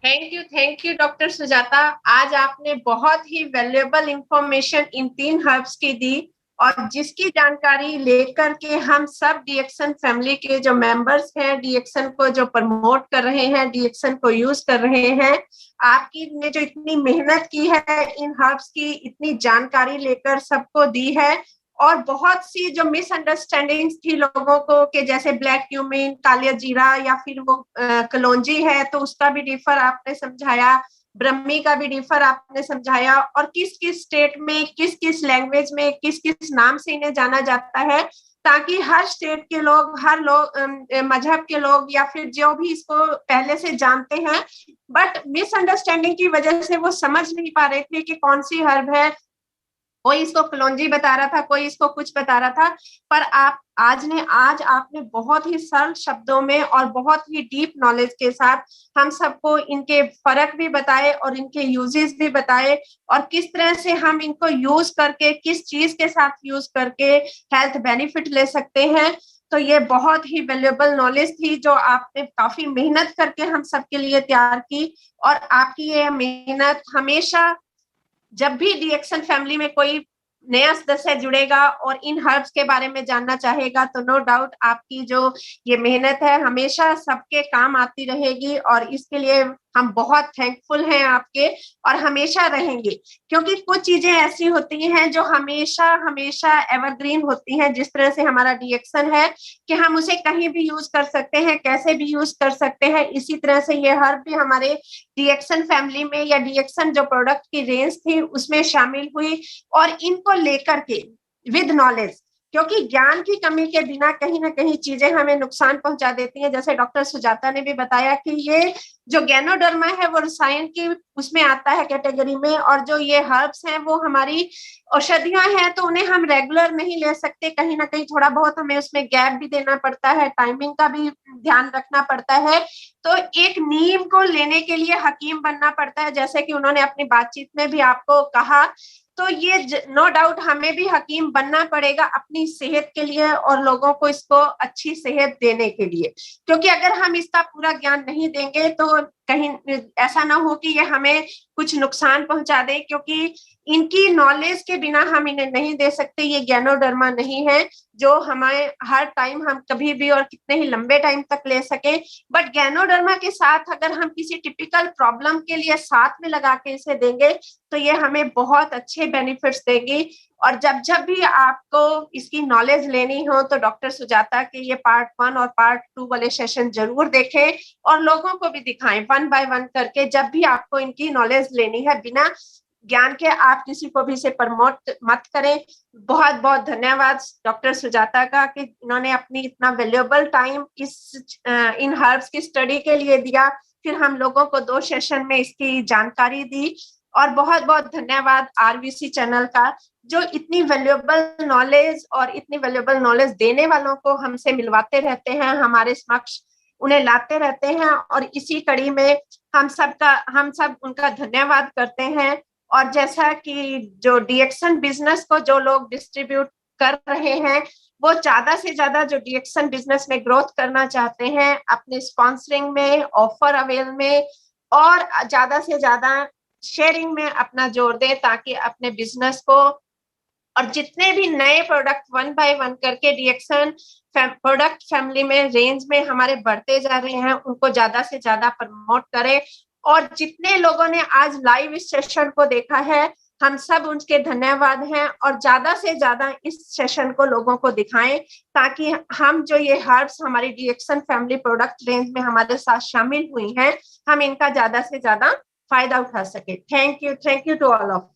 Thank you doctor Sujata. आज आपने बहुत ही वैल्यूएबल इंफॉर्मेशन इन 3 हर्ब्स की दी, और जिसकी जानकारी लेकर के हम सब डीएक्शन फैमिली के जो मेंबर्स हैं, डीएक्शन को जो प्रमोट कर रहे हैं, डीएक्शन को यूज कर रहे हैं, आपकी ने जो इतनी मेहनत की है इन हर्ब्स की, इतनी जानकारी लेकर सबको दी है। और बहुत सी जो मिसअंडरस्टैंडिंग्स थी लोगों को कि जैसे ब्लैक क्यूमिन, कालिया जीरा या फिर वो कलौंजी है तो उसका भी डिफर आपने समझाया, ब्रह्मी का भी डिफर आपने समझाया, और किस किस स्टेट में, किस किस लैंग्वेज में, किस किस नाम से इन्हें जाना जाता है, ताकि हर स्टेट के लोग, हर लोग मजहब के लोग या फिर जो भी इसको पहले से जानते हैं बट मिसअंडरस्टैंडिंग की वजह से वो समझ नहीं पा रहे थे कि कौन सी हर्ब है, कोई इसको कलौंजी बता रहा था, कोई इसको कुछ बता रहा था। पर आज आपने बहुत ही सरल शब्दों में और बहुत ही डीप नॉलेज के साथ हम सबको इनके फर्क भी बताए और इनके यूजेस भी बताए, और किस तरह से हम इनको यूज करके, किस चीज के साथ यूज करके हेल्थ बेनिफिट ले सकते हैं। तो ये बहुत ही वैल्यूएबल नॉलेज थी जो आपने काफी मेहनत करके हम सबके लिए तैयार की, और आपकी ये मेहनत हमेशा, जब भी डीएक्शन फैमिली में कोई नया सदस्य जुड़ेगा और इन हर्ब्स के बारे में जानना चाहेगा तो नो डाउट आपकी जो ये मेहनत है हमेशा सबके काम आती रहेगी, और इसके लिए हम बहुत थैंकफुल हैं आपके, और हमेशा रहेंगे। क्योंकि कुछ चीजें ऐसी होती हैं जो हमेशा हमेशा एवरग्रीन होती हैं, जिस तरह से हमारा डीएक्शन है कि हम उसे कहीं भी यूज कर सकते हैं, कैसे भी यूज कर सकते हैं। इसी तरह से ये हर्ब भी हमारे डीएक्शन फैमिली में या डीएक्शन जो प्रोडक्ट की रेंज थी उसमें शामिल हुई, और इनको लेकर के विद नॉलेज, क्योंकि ज्ञान की कमी के बिना कहीं ना कहीं चीजें हमें नुकसान पहुंचा देती हैं। जैसे डॉक्टर सुजाता ने भी बताया कि ये जो गैनोडर्मा है वो रसायन की उसमें आता है कैटेगरी में, और जो ये हर्ब्स हैं वो हमारी औषधियां हैं, तो उन्हें हम रेगुलर नहीं ले सकते, कहीं ना कहीं थोड़ा बहुत हमें उसमें गैप भी देना पड़ता है, टाइमिंग का भी ध्यान रखना पड़ता है। तो एक नीम को लेने के लिए हकीम बनना पड़ता है, जैसे कि उन्होंने अपनी बातचीत में भी आपको कहा। तो ये नो डाउट हमें भी हकीम बनना पड़ेगा अपनी सेहत के लिए और लोगों को इसको अच्छी सेहत देने के लिए, क्योंकि अगर हम इसका पूरा ज्ञान नहीं देंगे तो कहीं ऐसा ना हो कि ये हमें कुछ नुकसान पहुंचा दे, क्योंकि इनकी नॉलेज के बिना हम इन्हें नहीं दे सकते। ये गैनोडर्मा नहीं है जो हमें हर टाइम हम कभी भी और कितने ही लंबे टाइम तक ले सके, बट गैनोडर्मा के साथ अगर हम किसी टिपिकल प्रॉब्लम के लिए साथ में लगा के इसे देंगे तो ये हमें बहुत अच्छे बेनिफिट्स देगी। और जब जब भी आपको इसकी नॉलेज लेनी हो तो डॉक्टर सुजाता के ये पार्ट 1 और पार्ट 2 वाले सेशन जरूर देखें और लोगों को भी दिखाएं 1 बाय 1 करके, जब भी आपको इनकी नॉलेज लेनी है, बिना ज्ञान के आप किसी को भी से प्रमोट मत करें। बहुत बहुत धन्यवाद डॉक्टर सुजाता का कि इन्होंने अपनी इतना वैल्यूएबल टाइम इन हर्ब्स की स्टडी के लिए दिया, फिर हम लोगों को 2 सेशन में इसकी जानकारी दी। और बहुत बहुत धन्यवाद आरवीसी चैनल का, जो इतनी वैल्यूएबल नॉलेज और इतनी वैल्यूएबल नॉलेज देने वालों को हमसे मिलवाते रहते हैं, हमारे समक्ष उन्हें लाते रहते हैं। और इसी कड़ी में हम सब उनका धन्यवाद करते हैं। और जैसा कि जो डीएक्शन बिजनेस को जो लोग डिस्ट्रीब्यूट कर रहे हैं, वो ज्यादा से ज्यादा जो डीएक्शन बिजनेस में ग्रोथ करना चाहते हैं, अपने स्पॉन्सरिंग में, ऑफर अवेल में और ज्यादा से ज्यादा शेयरिंग में अपना जोर दें, ताकि अपने बिजनेस को और जितने भी नए प्रोडक्ट 1 बाय 1 करके डीएक्शन प्रोडक्ट फैमिली में रेंज में हमारे बढ़ते जा रहे हैं, उनको ज्यादा से ज्यादा प्रमोट करें। और जितने लोगों ने आज लाइव इस सेशन को देखा है, हम सब उनके धन्यवाद हैं। और ज्यादा से ज्यादा इस सेशन को लोगों को दिखाएं, ताकि हम जो ये हर्ब्स हमारी डीएक्शन फैमिली प्रोडक्ट रेंज में हमारे साथ शामिल हुई हैं, हम इनका ज्यादा से ज्यादा फायदा उठा सके। Thank you to all of